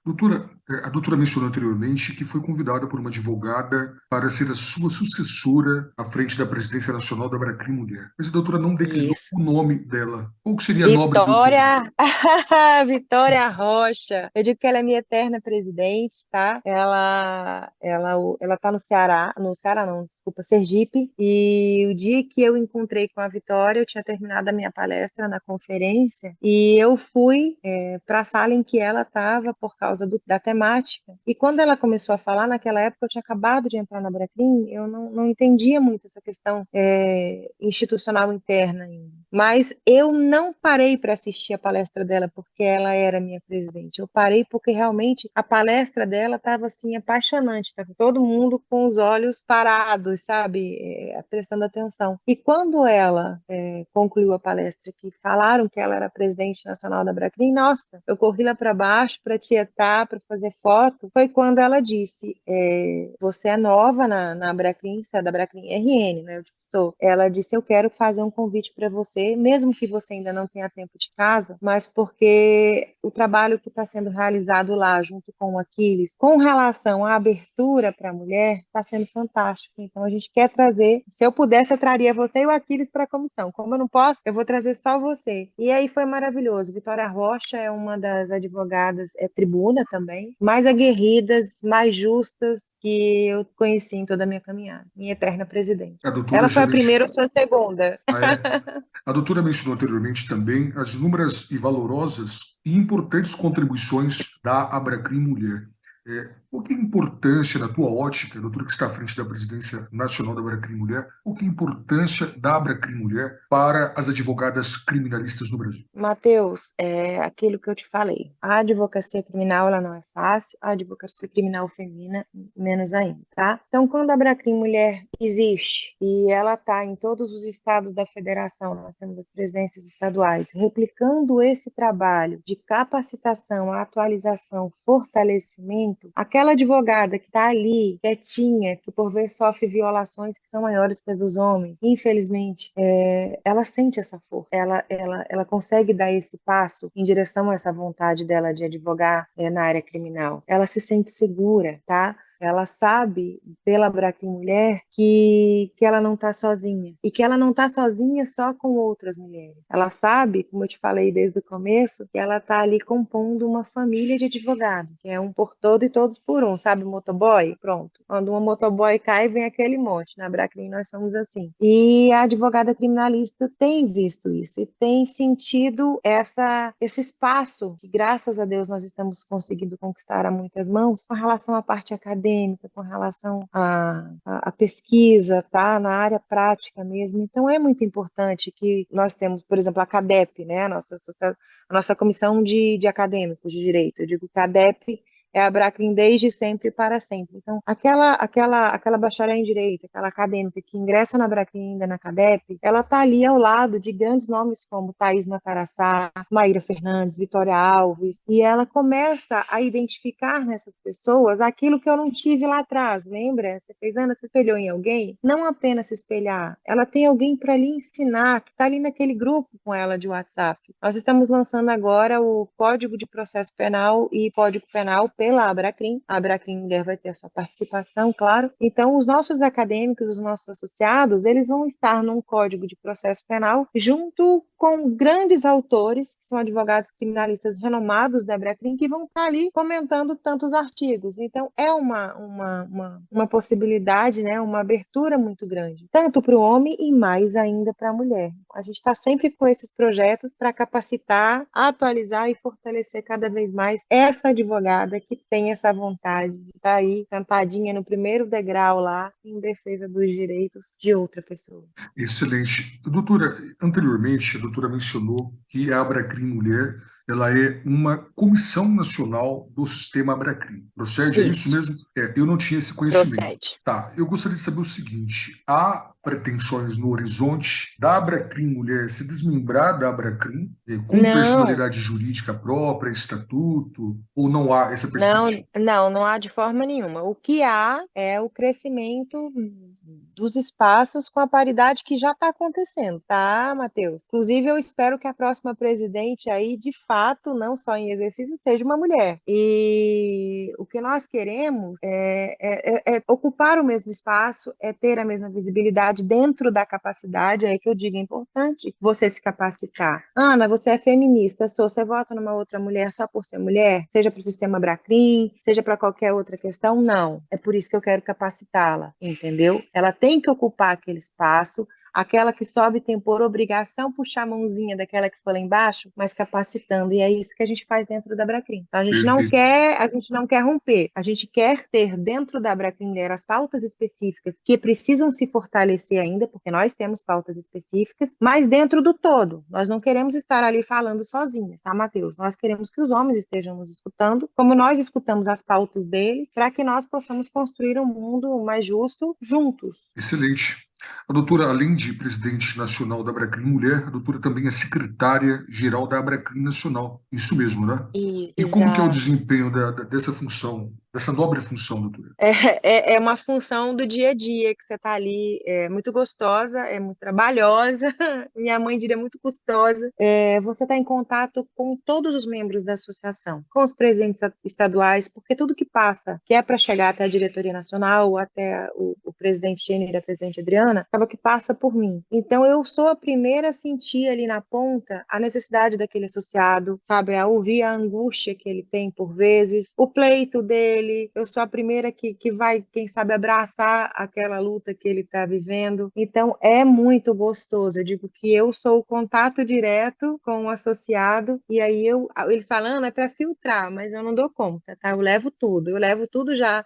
Doutora, a doutora mencionou anteriormente que foi convidada por uma advogada para ser a sua sucessora à frente da presidência nacional da Abracrim Mulher. Mas a doutora não declinou Isso. o nome dela. Qual que seria a nobre doutora? Vitória, Vitória Rocha. Eu digo que ela é minha eterna presidente, tá? Ela tá no Ceará não, desculpa, Sergipe. E o dia que eu encontrei com a Vitória, eu tinha terminado a minha palestra na conferência e eu fui para a sala em que ela estava por causa da temática. E quando ela começou a falar, naquela época eu tinha acabado de entrar na Bracrim, eu não entendia muito essa questão institucional interna ainda. Mas eu não parei para assistir a palestra dela porque ela era minha presidente. Eu parei porque realmente a palestra dela estava assim apaixonante, estava todo mundo com os olhos parados, sabe, prestando atenção. E quando ela concluiu a palestra, que falaram que ela era presidente nacional da Bracrim, nossa, eu corri lá para baixo para tietar, para fazer foto. Foi quando ela disse: você é nova na Bracrim, você é da Bracrim RN, né? Eu sou. Ela disse: eu quero fazer um convite para você, mesmo que você ainda não tenha tempo de casa, mas porque o trabalho que está sendo realizado lá, junto com o Aquiles, com relação à abertura para a mulher, está sendo fantástico. Então, a gente quer trazer, se eu pudesse, eu traria você e o Aquiles para a comissão. Como eu não posso, eu vou trazer só você. E aí foi maravilhoso. Vitória Rocha é uma das advogadas, é tribuna também, mais aguerridas, mais justas que eu conheci em toda a minha caminhada. Minha eterna presidente. A doutora Ela foi já a primeira ou foi a segunda? A doutora mencionou anteriormente também as inúmeras e valorosas e importantes contribuições da Abracrim Mulher. Qual que é a importância, na tua ótica, doutora que está à frente da presidência nacional da Abracrim Mulher, qual que é a importância da Abracrim Mulher para as advogadas criminalistas no Brasil? Matheus, é aquilo que eu te falei. A advocacia criminal ela não é fácil, a advocacia criminal feminina menos ainda, tá? Então, quando a Abracrim Mulher existe e ela está em todos os estados da federação, nós temos as presidências estaduais, replicando esse trabalho de capacitação, atualização, fortalecimento, aquela advogada que está ali, quietinha, que por vezes sofre violações que são maiores que as dos homens, infelizmente, ela sente essa força, ela consegue dar esse passo em direção a essa vontade dela de advogar na área criminal. Ela se sente segura, tá? Ela sabe, pela Bracrim Mulher, que ela não está sozinha. E que ela não está sozinha só com outras mulheres. Ela sabe, como eu te falei desde o começo, que ela está ali compondo uma família de advogados, que é um por todo e todos por um. Sabe o motoboy? Pronto. Quando uma motoboy cai, vem aquele monte. Na Bracrim nós somos assim. E a advogada criminalista tem visto isso e tem sentido esse espaço que, graças a Deus, nós estamos conseguindo conquistar a muitas mãos com relação à parte acadêmica, com relação à pesquisa, tá? Na área prática mesmo. Então, é muito importante que nós temos, por exemplo, a CADEP, né? A nossa comissão de acadêmicos de direito. Eu digo que a CADEP é a Bracrim desde sempre e para sempre. Então, aquela bacharel em Direito, aquela acadêmica que ingressa na Bracrim ainda na CADEP, ela está ali ao lado de grandes nomes como Thaís Matarassá, Maíra Fernandes, Vitória Alves, e ela começa a identificar nessas pessoas aquilo que eu não tive lá atrás, lembra? Você fez, Ana, você espelhou em alguém? Não apenas se espelhar, ela tem alguém para lhe ensinar, que está ali naquele grupo com ela de WhatsApp. Nós estamos lançando agora o Código de Processo Penal e Código Penal pela Abracrim. A Abracrim Mulher vai ter a sua participação, claro. Então, os nossos acadêmicos, os nossos associados, eles vão estar num Código de Processo Penal junto com grandes autores, que são advogados criminalistas renomados da Abracrim, que vão estar ali comentando tantos artigos. Então, é uma possibilidade, né, uma abertura muito grande, tanto para o homem e mais ainda para a mulher. A gente está sempre com esses projetos para capacitar, atualizar e fortalecer cada vez mais essa advogada que tem essa vontade de estar aí sentadinha no primeiro degrau lá em defesa dos direitos de outra pessoa. Excelente. Doutora, anteriormente, a doutora mencionou que a Abracrim Mulher ela é uma comissão nacional do sistema Abracrim. Procede? É isso Isso, mesmo? Eu não tinha esse conhecimento. procede. Tá, eu gostaria de saber o seguinte: há pretensões no horizonte da Abracrim Mulher se desmembrar da Abracrim, com Não, personalidade jurídica própria, estatuto, ou não há essa não, perspectiva? não há de forma nenhuma. O que há é o crescimento dos espaços com a paridade que já está acontecendo, tá, Matheus? Inclusive, eu espero que a próxima presidente aí, de fato, não só em exercício, seja uma mulher. E o que nós queremos é ocupar o mesmo espaço, é ter a mesma visibilidade dentro da capacidade, é que eu digo, é importante você se capacitar. Ana, você é feminista, você vota numa outra mulher só por ser mulher? Seja para o sistema Bracrim, seja para qualquer outra questão? Não. É por isso que eu quero capacitá-la, entendeu? Ela tem que ocupar aquele espaço. Aquela que sobe tem por obrigação puxar a mãozinha daquela que foi lá embaixo, mas capacitando. E é isso que a gente faz dentro da Bracrim. Então, Perfeito. a gente não quer romper. A gente quer ter dentro da Bracrim Mulher as pautas específicas que precisam se fortalecer ainda, porque nós temos pautas específicas, mas dentro do todo. Nós não queremos estar ali falando sozinhas, tá, Matheus? Nós queremos que os homens estejam nos escutando, como nós escutamos as pautas deles, para que nós possamos construir um mundo mais justo juntos. Excelente. A doutora, além de presidente nacional da Abracrim Mulher, a doutora também é secretária-geral da Abracrim Nacional. Isso mesmo, né? E como que é o Exato. desempenho dessa função, dessa nobre função, doutora? É uma função do dia a dia que você está ali, é muito gostosa, é muito trabalhosa, minha mãe diria muito custosa. Você está em contato com todos os membros da associação, com os presidentes estaduais, porque tudo que passa, que é para chegar até a diretoria nacional, até o presidente Jenner e a presidente Adriana, acaba que passa por mim. Então, eu sou a primeira a sentir ali na ponta a necessidade daquele associado, sabe, a ouvir a angústia que ele tem por vezes, o pleito dele. Eu sou a primeira que vai, quem sabe, abraçar aquela luta que ele está vivendo. Então, é muito gostoso. Eu digo que eu sou o contato direto com o associado, e aí ele falando é para filtrar, mas eu não dou conta, tá? Eu levo tudo já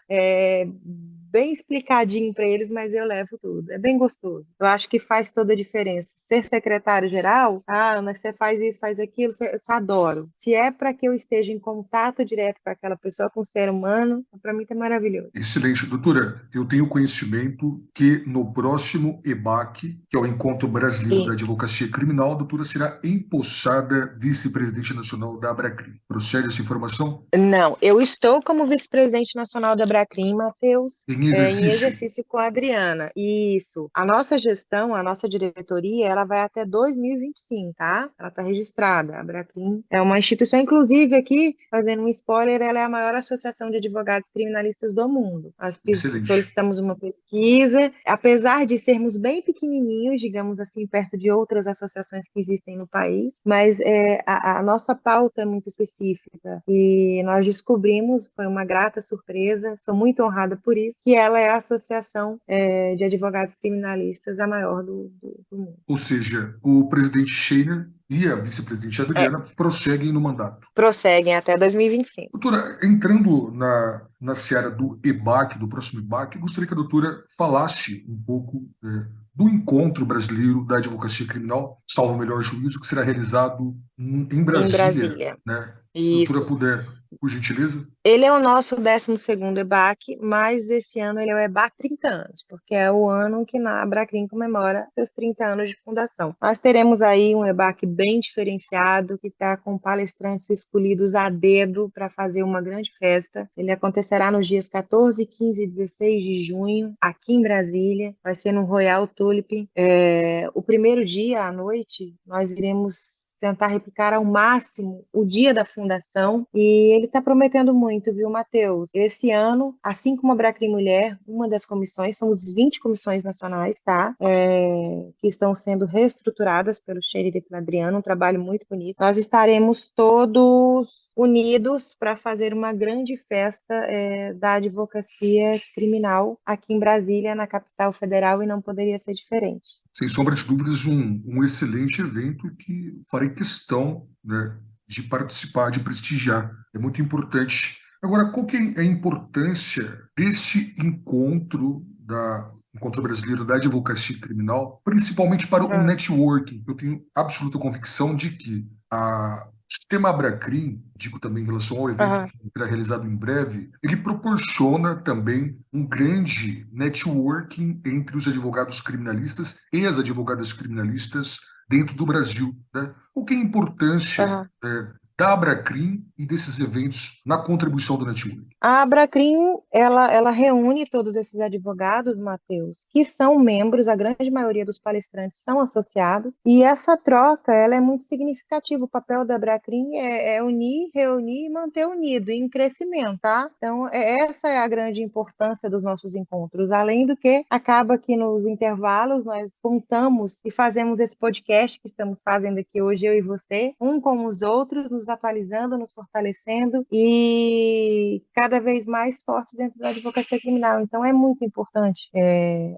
bem explicadinho para eles, mas eu levo tudo. É bem gostoso. Eu acho que faz toda a diferença. Ser secretário-geral, mas você faz isso, faz aquilo, eu adoro. Se é para que eu esteja em contato direto com aquela pessoa, com o ser humano, para mim tá maravilhoso. Excelente, doutora. Eu tenho conhecimento que no próximo EBAC, que é o Encontro Brasileiro da E, Advocacia Criminal, a doutora será empossada vice-presidente nacional da Abracrim. Procede essa informação? não, eu estou como vice-presidente nacional da Bracrim, Matheus, Em em exercício? exercício com a Adriana. Isso. A nossa gestão, a nossa diretoria, ela vai até 2025, tá? Ela está registrada. A Bracrim é uma instituição, inclusive aqui, fazendo um spoiler, ela é a maior associação de advogados criminalistas do mundo. Nós Excelente. solicitamos uma pesquisa, apesar de sermos bem pequenininhos, digamos assim, perto de outras associações que existem no país, mas a nossa pauta é muito específica e nós descobrimos, foi uma grata surpresa, sou muito honrada por isso, que ela é a associação de advogados criminalistas a maior do mundo. Ou seja, o presidente Scheiner e a vice-presidente É, Adriana prosseguem no mandato. prosseguem até 2025. Doutora, entrando na seara do EBAC, do próximo EBAC, gostaria que a doutora falasse um pouco do Encontro Brasileiro da Advocacia Criminal, salvo o melhor juízo, que será realizado em Em Brasília, Brasília. né? Doutora, Isso. puder, por gentileza? Ele é o nosso 12º EBAC, mas esse ano ele é o EBAC 30 anos, porque é o ano que a Abracrim comemora seus 30 anos de fundação. Nós teremos aí um EBAC bem diferenciado, que está com palestrantes escolhidos a dedo para fazer uma grande festa. Ele acontecerá nos dias 14, 15 e 16 de junho, aqui em Brasília. Vai ser no Royal Tulip. O primeiro dia, à noite, nós iremos tentar replicar ao máximo o dia da fundação, e ele está prometendo muito, viu, Matheus? Esse ano, assim como a Bracrim Mulher, uma das comissões, somos 20 comissões nacionais, tá? Que estão sendo reestruturadas pelo Xerida e pelo Adriano, um trabalho muito bonito. Nós estaremos todos unidos para fazer uma grande festa da advocacia criminal aqui em Brasília, na capital federal, e não poderia ser diferente. Sem sombra de dúvidas, um excelente evento que farei questão, né, de participar, de prestigiar. É muito importante. Agora, qual que é a importância desse Encontro Brasileiro da Advocacia Criminal, principalmente para o Ah, networking? Eu tenho absoluta convicção de que o sistema Abracrim, digo também em relação ao evento ah. que será realizado em breve, ele proporciona também um grande networking entre os advogados criminalistas e as advogadas criminalistas dentro do Brasil, né? Qual que é a importância Aham. da Abracrim e desses eventos na contribuição do network? A Abracrim, ela reúne todos esses advogados, Matheus, que são membros, a grande maioria dos palestrantes são associados, e essa troca, ela é muito significativa. O papel da Abracrim é unir, reunir e manter unido, em crescimento, tá? Então, essa é a grande importância dos nossos encontros. Além do que, acaba que nos intervalos nós contamos e fazemos esse podcast que estamos fazendo aqui hoje, eu e você, um com os outros, nos atualizando, nos fortalecendo e cada vez mais fortes dentro da advocacia criminal. Então, é muito importante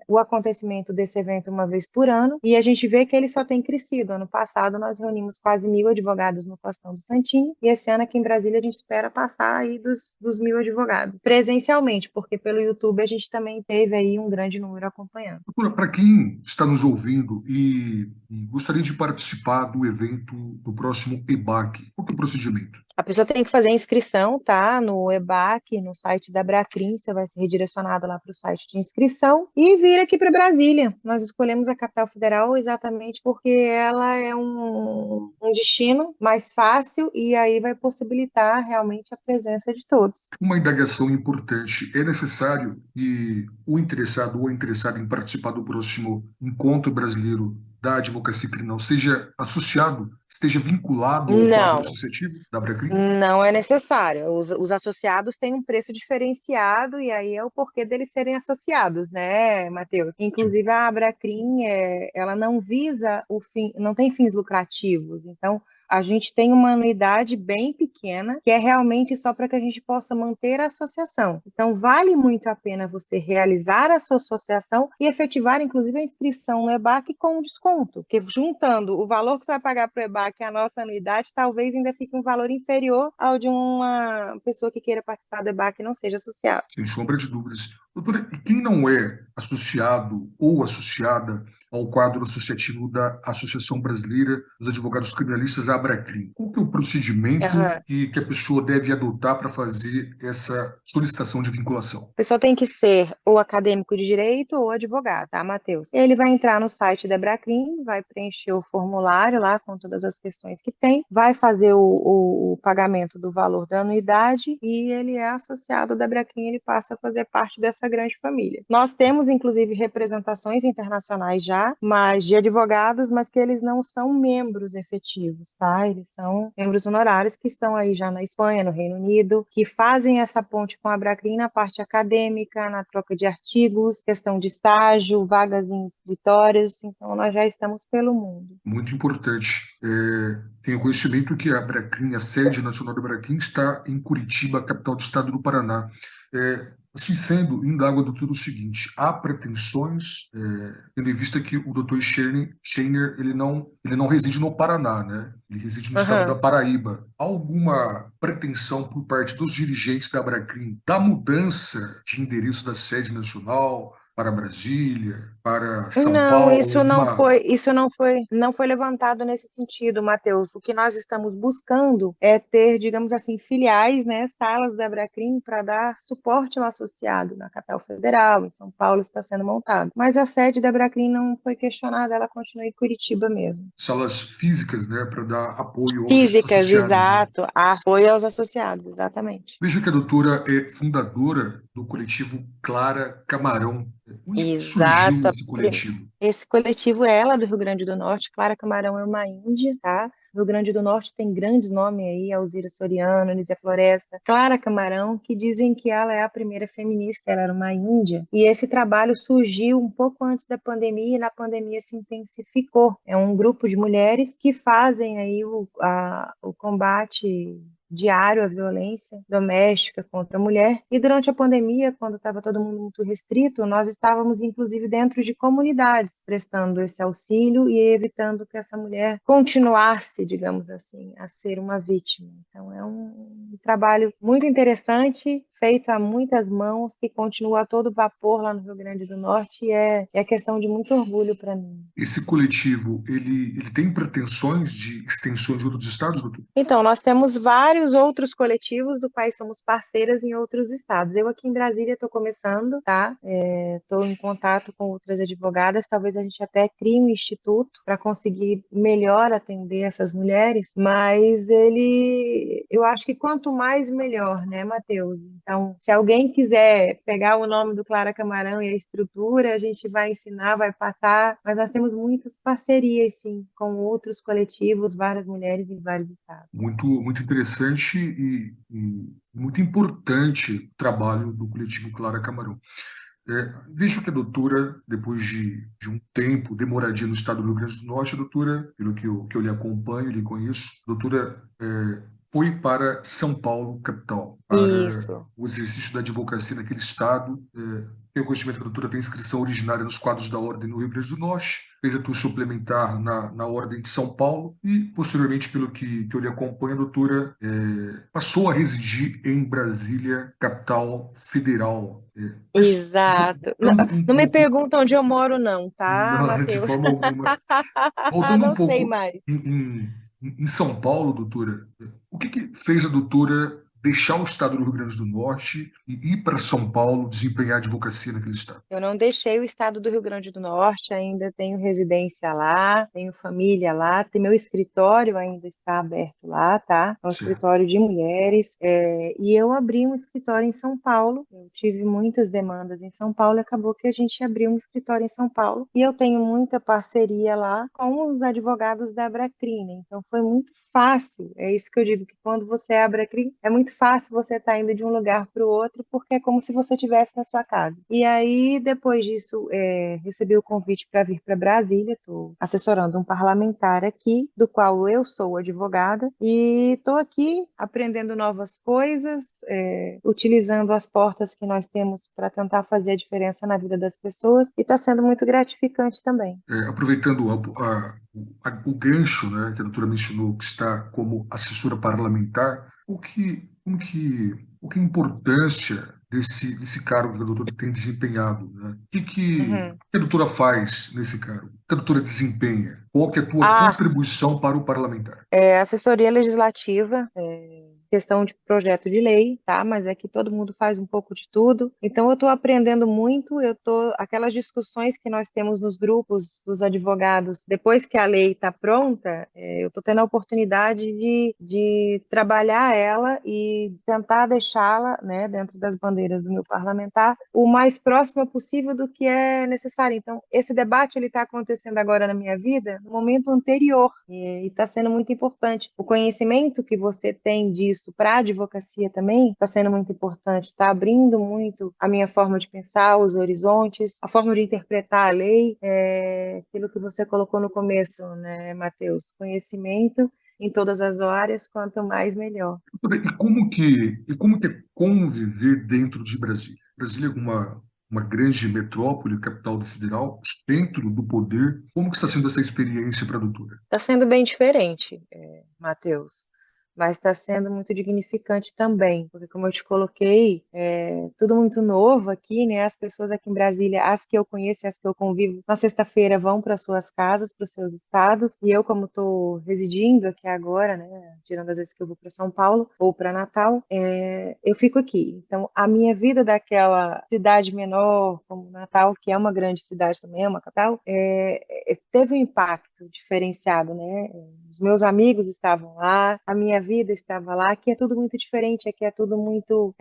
o acontecimento desse evento uma vez por ano, e a gente vê que ele só tem crescido. Ano passado, nós reunimos quase 1.000 advogados no Costão do Santinho, e esse ano aqui em Brasília a gente espera passar aí dos 1.000 advogados, presencialmente, porque pelo YouTube a gente também teve aí um grande número acompanhando. Para quem está nos ouvindo e gostaria de participar do evento do próximo EBAC, qual que é o procedimento? A pessoa tem que fazer a inscrição, tá? No EBAC, no site da Bracrim, você vai ser redirecionado lá para o site de inscrição e vir aqui para Brasília. Nós escolhemos a capital federal exatamente porque ela é um destino mais fácil e aí vai possibilitar realmente a presença de todos. Uma indagação importante: é necessário que o interessado ou a interessada em participar do próximo Encontro Brasileiro da Advocacia Criminal seja associado, esteja vinculado ao quadro Não, associativo da Abracrim? não é necessário. Os associados têm um preço diferenciado e aí é o porquê deles serem associados, né, Matheus? Sim. Inclusive a Abracrim, ela não visa o fim, não tem fins lucrativos. Então, a gente tem uma anuidade bem pequena, que é realmente só para que a gente possa manter a associação. Então, vale muito a pena você realizar a sua associação e efetivar, inclusive, a inscrição no EBAC com um desconto, porque juntando o valor que você vai pagar para o EBAC e a nossa anuidade, talvez ainda fique um valor inferior ao de uma pessoa que queira participar do EBAC e não seja associado. Sem sombra de dúvidas. Doutora, e quem não é associado ou associada ao quadro associativo da Associação Brasileira dos Advogados Criminalistas, a Abracrim? Qual que é o procedimento Aham. que a pessoa deve adotar para fazer essa solicitação de vinculação? A pessoa tem que ser ou acadêmico de direito ou advogado, tá, Matheus? Ele vai entrar no site da Bracrim, vai preencher o formulário lá com todas as questões que tem, vai fazer o pagamento do valor da anuidade e ele é associado da Bracrim, ele passa a fazer parte dessa grande família. Nós temos, inclusive, representações internacionais já, mas de advogados, mas que eles não são membros efetivos, tá? Eles são membros honorários que estão aí já na Espanha, no Reino Unido, que fazem essa ponte com a Bracrim na parte acadêmica, na troca de artigos, questão de estágio, vagas em escritórios, então nós já estamos pelo mundo. Muito importante. Tenho conhecimento que a Abracrim, a sede nacional da Abracrim, está em Curitiba, capital do estado do Paraná. Assim sendo, indago a doutora o seguinte: há pretensões, tendo em vista que o doutor Scheiner ele não reside no Paraná, né? Ele reside no estado da Aham. Paraíba. Há alguma pretensão por parte dos dirigentes da Abracrim da mudança de endereço da sede nacional? para Brasília, para São Não, Paulo, alguma. não foi levantado nesse sentido, Matheus. O que nós estamos buscando é ter, digamos assim, filiais, né, salas da Abracrim para dar suporte ao associado na capital federal, em São Paulo está sendo montado. Mas a sede da Abracrim não foi questionada, ela continua em Curitiba mesmo. Salas físicas, né, para dar apoio aos Físicas, associados, né? exato, apoio aos associados, exatamente. Vejo que a doutora é fundadora do coletivo Clara Camarão. Onde que surgiu Exata. esse coletivo? Esse coletivo é ela do Rio Grande do Norte. Clara Camarão é uma índia, tá? Rio Grande do Norte tem grandes nomes aí, Alzira Soriano, Nízia Floresta, Clara Camarão, que dizem que ela é a primeira feminista, ela era uma índia. E esse trabalho surgiu um pouco antes da pandemia e na pandemia se intensificou. É um grupo de mulheres que fazem aí o combate diário à violência doméstica contra a mulher. E durante a pandemia, quando estava todo mundo muito restrito, nós estávamos inclusive dentro de comunidades prestando esse auxílio e evitando que essa mulher continuasse, digamos assim, a ser uma vítima. Então é um trabalho muito interessante, feito a muitas mãos, que continua a todo vapor lá no Rio Grande do Norte e é questão de muito orgulho para mim. Esse coletivo, ele tem pretensões de extensão de outros estados, doutor? Então, nós temos vários outros coletivos do quais somos parceiras em outros estados. Eu aqui em Brasília estou começando, tá? Estou em contato com outras advogadas. Talvez a gente até crie um instituto para conseguir melhor atender essas mulheres. Mas eu acho que quanto mais melhor, né, Matheus? Então, se alguém quiser pegar o nome do Clara Camarão e a estrutura, a gente vai ensinar, vai passar. Mas nós temos muitas parcerias, sim, com outros coletivos, várias mulheres em vários estados. Muito, muito interessante e muito importante o trabalho do coletivo Clara Camarão. Vejo que a doutora, depois de um tempo, demoradia no estado do Rio Grande do Norte, a doutora, pelo que eu lhe acompanho, lhe conheço, a doutora foi para São Paulo, capital, para Isso. o exercício da advocacia naquele estado. Tenho conhecimento que a doutora tem inscrição originária nos quadros da Ordem no Rio Grande do Norte, fez a tua suplementar na Ordem de São Paulo e, posteriormente, pelo que eu lhe acompanho, a doutora passou a residir em Brasília, capital federal. Mas Exato. Não, voltando um não me pouco, pergunta onde eu moro, não, tá, não, de Matheus? forma alguma, voltando um Não sei pouco mais. em São Paulo, doutora, o que fez a doutora deixar o estado do Rio Grande do Norte e ir para São Paulo desempenhar advocacia naquele estado? Eu não deixei o estado do Rio Grande do Norte, ainda tenho residência lá, tenho família lá, meu escritório ainda está aberto lá, tá? É um Certo. escritório de mulheres, e eu abri um escritório em São Paulo. Eu tive muitas demandas em São Paulo e acabou que a gente abriu um escritório em São Paulo. E eu tenho muita parceria lá com os advogados da Abracrim, né? Então foi muito fácil. É isso que eu digo, que quando você é Abracrim, é muito fácil você estar indo de um lugar para o outro, porque é como se você estivesse na sua casa. E aí, depois disso, recebi o convite para vir para Brasília. Estou assessorando um parlamentar aqui, do qual eu sou advogada, e estou aqui aprendendo novas coisas, utilizando as portas que nós temos para tentar fazer a diferença na vida das pessoas, e está sendo muito gratificante também. Aproveitando o gancho, né, que a doutora mencionou, que está como assessora parlamentar, o que é a importância desse cargo que a doutora tem desempenhado, né? Uhum. Que a doutora faz nesse cargo? O que a doutora desempenha? Qual que é a tua Ah, contribuição para o parlamentar? assessoria legislativa, questão de projeto de lei, tá? Mas é que todo mundo faz um pouco de tudo. Então eu estou aprendendo muito, aquelas discussões que nós temos nos grupos dos advogados, depois que a lei está pronta, eu estou tendo a oportunidade de trabalhar ela e tentar deixá-la, né, dentro das bandeiras do meu parlamentar, o mais próxima possível do que é necessário. Então, esse debate ele está acontecendo agora na minha vida, no momento anterior, e está sendo muito importante. O conhecimento que você tem disso para a advocacia também está sendo muito importante, está abrindo muito a minha forma de pensar, os horizontes, a forma de interpretar a lei, aquilo que você colocou no começo, né, Matheus? Conhecimento em todas as áreas, quanto mais melhor. E como que é conviver dentro de Brasília? Brasília é uma grande metrópole, capital do federal, centro do poder. Como que está sendo essa experiência para a doutora? Está sendo bem diferente, Matheus. mas está sendo muito dignificante também, porque como eu te coloquei, tudo muito novo aqui, né? As pessoas aqui em Brasília, as que eu conheço e as que eu convivo, na sexta-feira vão para suas casas, para os seus estados, e eu, como estou residindo aqui agora, né? Tirando as vezes que eu vou para São Paulo ou para Natal, eu fico aqui. Então, a minha vida daquela cidade menor, como Natal, que é uma grande cidade também, é uma capital, teve um impacto diferenciado, né? Os meus amigos estavam lá, a minha vida estava lá, aqui é tudo muito diferente, aqui é tudo muito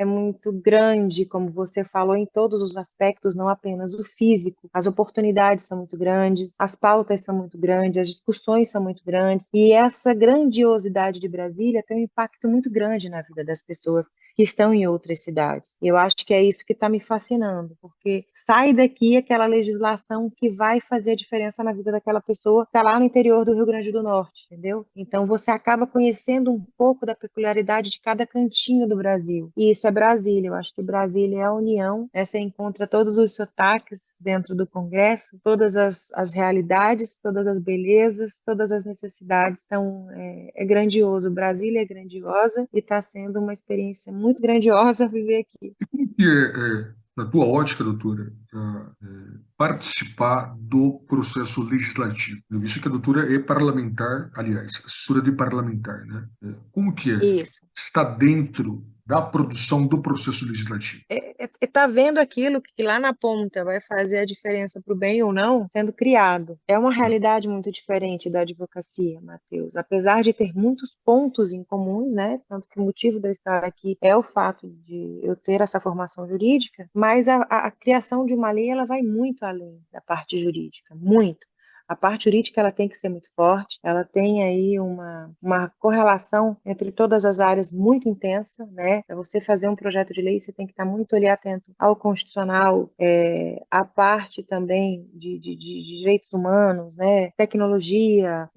grande, como você falou, em todos os aspectos, não apenas o físico. As oportunidades são muito grandes, as pautas são muito grandes, as discussões são muito grandes, e essa grandiosidade de Brasília tem um impacto muito grande na vida das pessoas que estão em outras cidades. E eu acho que é isso que está me fascinando, porque sai daqui aquela legislação que vai fazer a diferença na vida daquela pessoa que está lá no interior do Rio Grande do Norte, entendeu? Então você acaba conhecendo um pouco da peculiaridade de cada cantinho do Brasil. E isso é Brasília. Eu acho que Brasília é a união, né? Você encontra todos os sotaques dentro do Congresso, todas as realidades, todas as belezas, todas as necessidades. Então, é grandioso. Brasília é grandiosa e está sendo uma experiência muito grandiosa viver aqui. Como que na tua ótica, doutora, participar do processo legislativo? Eu vi que a doutora é parlamentar, aliás, assessora de parlamentar, né? Como que Isso. está dentro da produção do processo legislativo? Tá vendo aquilo que lá na ponta vai fazer a diferença para o bem ou não sendo criado. É uma realidade muito diferente da advocacia, Matheus. Apesar de ter muitos pontos em comuns, né? Tanto que o motivo de eu estar aqui é o fato de eu ter essa formação jurídica, mas a criação de uma lei ela vai muito além da parte jurídica, muito. A parte jurídica ela tem que ser muito forte, ela tem aí uma correlação entre todas as áreas muito intensa, né? Para você fazer um projeto de lei, você tem que estar muito ali atento ao constitucional, à parte também de direitos humanos, né? Tecnologia,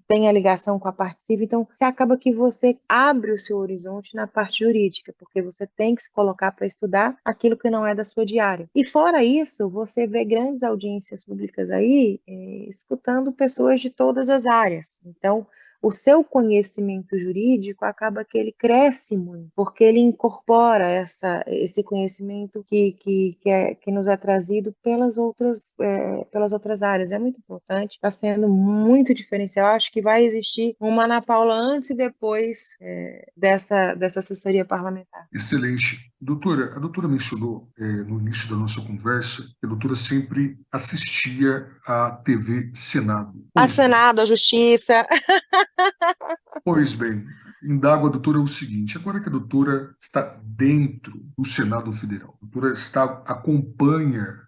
tem a ligação com a parte civil, então você acaba que você abre o seu horizonte na parte jurídica, porque você tem que se colocar para estudar aquilo que não é da sua diária. E fora isso, você vê grandes audiências públicas aí, escutando pessoas de todas as áreas. Então, o seu conhecimento jurídico acaba que ele cresce muito, porque ele incorpora esse conhecimento que nos é trazido pelas outras áreas. É muito importante, está sendo muito diferencial. Acho que vai existir uma Ana Paula antes e depois dessa assessoria parlamentar. Excelente. Doutora, a doutora mencionou no início da nossa conversa que a doutora sempre assistia à TV Senado. A Pois bem, Senado, a Justiça. pois bem, indago a doutora o seguinte: agora que a doutora está dentro do Senado Federal, a doutora acompanha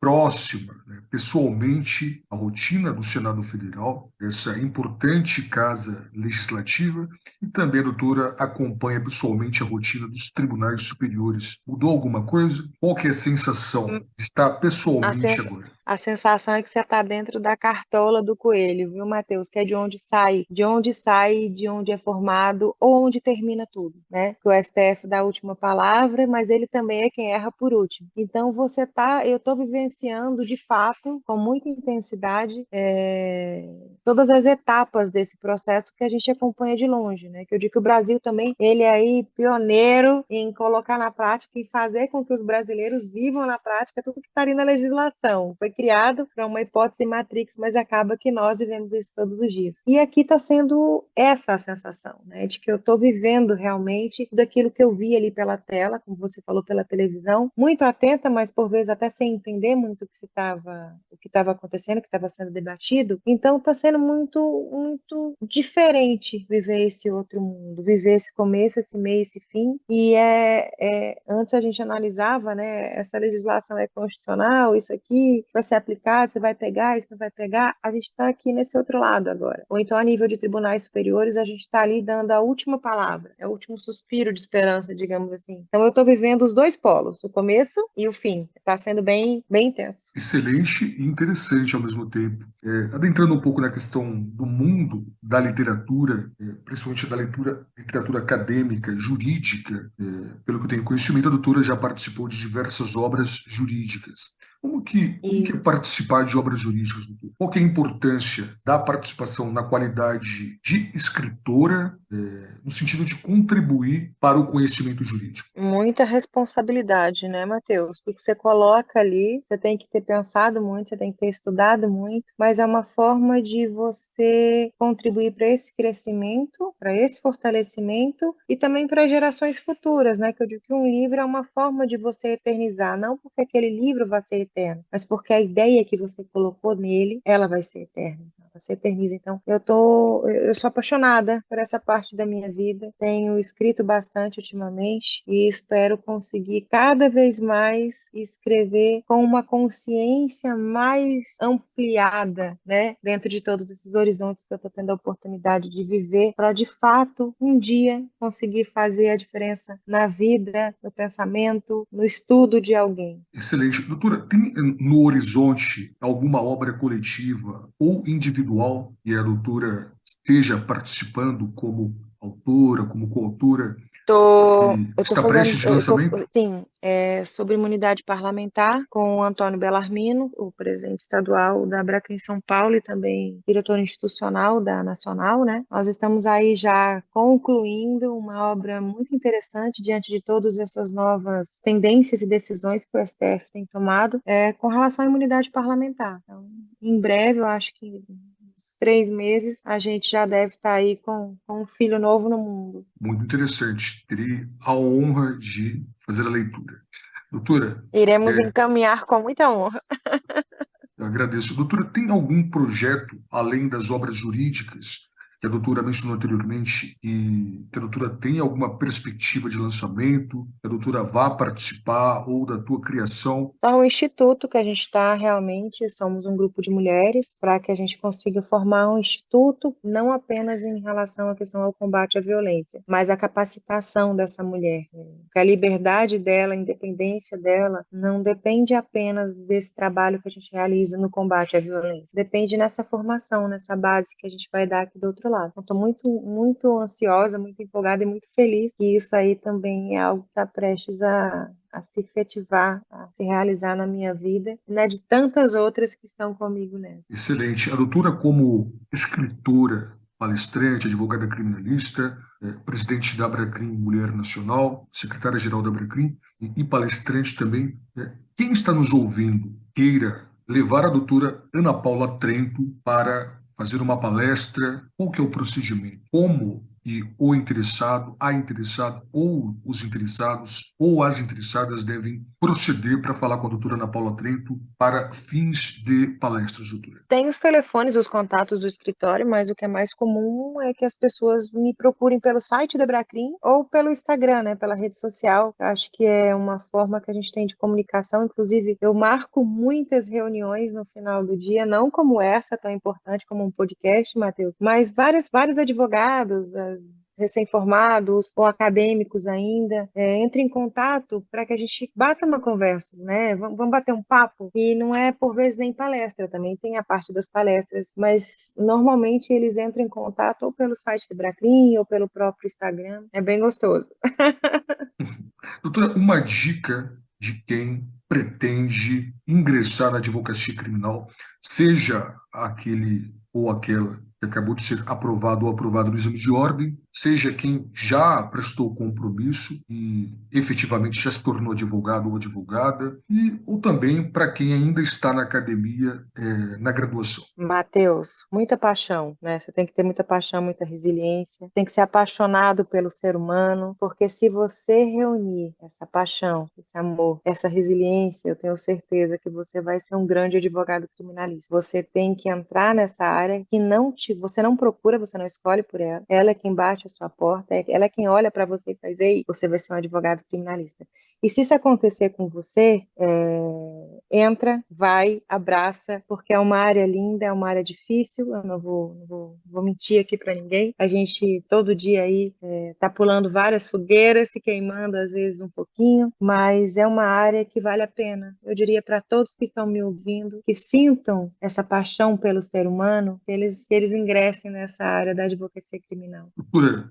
próxima, né, pessoalmente, a rotina do Senado Federal, essa importante casa legislativa, e também a doutora acompanha pessoalmente a rotina dos tribunais superiores. Mudou alguma coisa? Qual que é a sensação de estar A, pessoalmente sens- agora? a sensação é que você está dentro da cartola do coelho, viu, Matheus? Que é de onde é formado ou onde termina tudo, né? Que o STF dá a última palavra, mas ele também é quem erra por último. Então eu estou vivenciando de fato, com muita intensidade, todas as etapas desse processo que a gente acompanha de longe, né? Que eu digo que o Brasil também, ele é aí pioneiro em colocar na prática e fazer com que os brasileiros vivam na prática tudo que está ali na legislação. Foi criado para uma hipótese matrix, mas acaba que nós vivemos isso todos os dias. E aqui está sendo essa a sensação, né? De que eu estou vivendo realmente tudo aquilo que eu vi ali pela tela, como você falou, pela televisão, muito atenta, mas por vezes até sem entender muito o que estava acontecendo, o que estava sendo debatido. Então está sendo muito diferente viver esse outro mundo, viver esse começo, esse meio, esse fim. E antes a gente analisava, né? Essa legislação é constitucional, isso aqui vai ser aplicado, você vai pegar, isso não vai pegar. A gente está aqui nesse outro lado agora. Ou então, a nível de tribunais superiores, a gente está ali dando a última palavra, é o último suspiro de esperança, digamos assim. Então, eu estou vivendo os dois polos, o começo e o fim. Está sendo bem intenso. Excelente e interessante ao mesmo tempo. Adentrando um pouco na questão do mundo da literatura, principalmente da literatura acadêmica, jurídica, pelo que eu tenho conhecimento, a doutora já participou de diversas obras jurídicas. Como que é Isso. participar de obras jurídicas, doutor? Qual que é a importância da participação na qualidade de escritora, no sentido de contribuir para o conhecimento jurídico. Muita responsabilidade, né, Matheus? Porque você coloca ali, você tem que ter pensado muito, você tem que ter estudado muito, mas é uma forma de você contribuir para esse crescimento, para esse fortalecimento e também para gerações futuras, né? Que eu digo que um livro é uma forma de você eternizar, não porque aquele livro vai ser eterno, mas porque a ideia que você colocou nele, ela vai ser eterna. Você eterniza. Então, eu sou apaixonada por essa parte da minha vida. Tenho escrito bastante ultimamente e espero conseguir cada vez mais escrever com uma consciência mais ampliada, né? Dentro de todos esses horizontes que eu estou tendo a oportunidade de viver, para de fato um dia conseguir fazer a diferença na vida, no pensamento, no estudo de alguém. Excelente. Doutora, tem no horizonte alguma obra coletiva ou individual e a doutora esteja participando como autora, como coautora, e Eu tô está fazendo, prestes de lançamento? sim, sobre imunidade parlamentar com o Antônio Bellarmino, o presidente estadual da Abracrim São Paulo e também diretor institucional da Nacional, né? Nós estamos aí já concluindo uma obra muito interessante diante de todas essas novas tendências e decisões que o STF tem tomado, com relação à imunidade parlamentar. Então, em breve, eu acho que uns 3 meses, a gente já deve estar aí com um filho novo no mundo. Muito interessante. Terei a honra de fazer a leitura. Doutora, Iremos encaminhar com muita honra. eu agradeço. Doutora, tem algum projeto, além das obras jurídicas, que a doutora mencionou anteriormente, e que a doutora tem alguma perspectiva de lançamento, que a doutora vá participar ou da tua criação? Então, o instituto que a gente está realmente, somos um grupo de mulheres, para que a gente consiga formar um instituto, não apenas em relação à questão ao combate à violência, mas a capacitação dessa mulher, né? Que a liberdade dela, a independência dela, não depende apenas desse trabalho que a gente realiza no combate à violência, depende nessa formação, nessa base que a gente vai dar aqui do outro lado. Então, estou muito, muito ansiosa, muito empolgada e muito feliz que isso aí também é algo que está prestes a se efetivar, a se realizar na minha vida, né, de tantas outras que estão comigo nessa. Excelente. A doutora, como escritora, palestrante, advogada criminalista, presidente da Abracrim Mulher Nacional, secretária-geral da Abracrim e palestrante também, quem está nos ouvindo queira levar a doutora Ana Paula Trento para fazer uma palestra, qual que é o procedimento? Como e o interessado, a interessado ou os interessados ou as interessadas devem proceder para falar com a doutora Ana Paula Trento para fins de palestras, doutora? Tem os telefones, os contatos do escritório, mas o que é mais comum é que as pessoas me procurem pelo site da Bracrim ou pelo Instagram, né, pela rede social. Eu acho que é uma forma que a gente tem de comunicação. Inclusive, eu marco muitas reuniões no final do dia, não como essa, tão importante como um podcast, Matheus, mas vários advogados, as recém-formados ou acadêmicos ainda, entre em contato para que a gente bata uma conversa, né? Vamos bater um papo. E não é por vezes nem palestra, também tem a parte das palestras, mas normalmente eles entram em contato ou pelo site do Bracrim ou pelo próprio Instagram. É bem gostoso. Doutora, uma dica de quem pretende ingressar na advocacia criminal, seja aquele ou aquela que acabou de ser aprovado ou aprovado no exame de ordem, seja quem já prestou compromisso e efetivamente já se tornou advogado ou advogada, ou também para quem ainda está na academia, na graduação. Mateus, muita paixão, né? Você tem que ter muita paixão, muita resiliência, tem que ser apaixonado pelo ser humano, porque se você reunir essa paixão, esse amor, essa resiliência, eu tenho certeza que você vai ser um grande advogado criminalista. Você tem que entrar nessa área que você não procura, você não escolhe por ela. Ela é quem bate a sua porta, ela é quem olha para você e faz, ei, você vai ser um advogado criminalista. E se isso acontecer com você, entra, vai, abraça, porque é uma área linda, é uma área difícil, eu não vou mentir aqui para ninguém. A gente todo dia aí tá pulando várias fogueiras, se queimando às vezes um pouquinho, mas é uma área que vale a pena. Eu diria para todos que estão me ouvindo, que sintam essa paixão pelo ser humano, que eles ingressem nessa área da advocacia criminal. Doutora,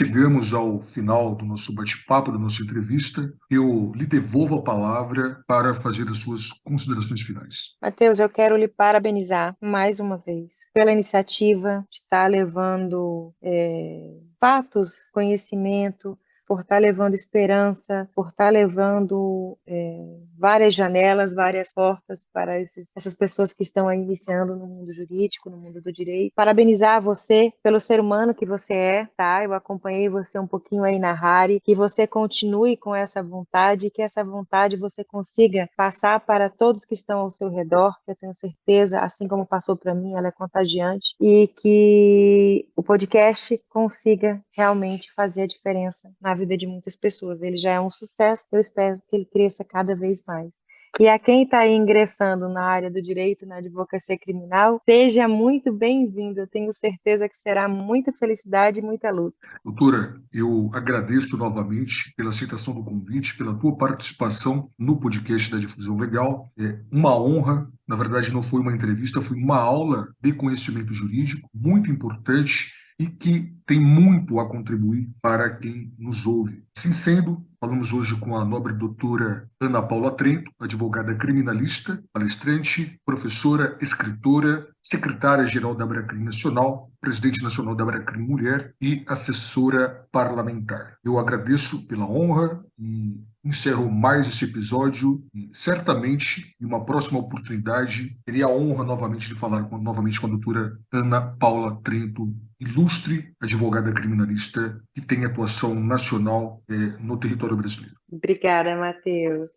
chegamos ao final do nosso bate-papo, da nossa entrevista. Eu lhe devolvo a palavra para fazer as suas considerações finais. Matheus, eu quero lhe parabenizar mais uma vez pela iniciativa de estar levando fatos, conhecimento, por estar levando esperança, por estar levando várias janelas, várias portas para essas pessoas que estão aí iniciando no mundo jurídico, no mundo do direito. Parabenizar você pelo ser humano que você é, tá? Eu acompanhei você um pouquinho aí na Rari, que você continue com essa vontade, que essa vontade você consiga passar para todos que estão ao seu redor, que eu tenho certeza, assim como passou para mim, ela é contagiante, e que o podcast consiga realmente fazer a diferença na vida de muitas pessoas. Ele já é um sucesso, eu espero que ele cresça cada vez mais. E a quem está aí ingressando na área do direito, na advocacia criminal, seja muito bem-vindo. Eu tenho certeza que será muita felicidade e muita luta. Doutora, eu agradeço novamente pela aceitação do convite, pela tua participação no podcast da Difusão Legal. É uma honra, na verdade não foi uma entrevista, foi uma aula de conhecimento jurídico muito importante e que tem muito a contribuir para quem nos ouve. Assim sendo, falamos hoje com a nobre doutora Ana Paula Trento, advogada criminalista, palestrante, professora, escritora, secretária-geral da Abracrim Nacional, presidente nacional da Abracrim Mulher e assessora parlamentar. Eu agradeço pela honra e encerro mais esse episódio e certamente, em uma próxima oportunidade, terei a honra novamente de falar novamente com a doutora Ana Paula Trento, ilustre advogada criminalista que tem atuação nacional no território brasileiro. Obrigada, Matheus.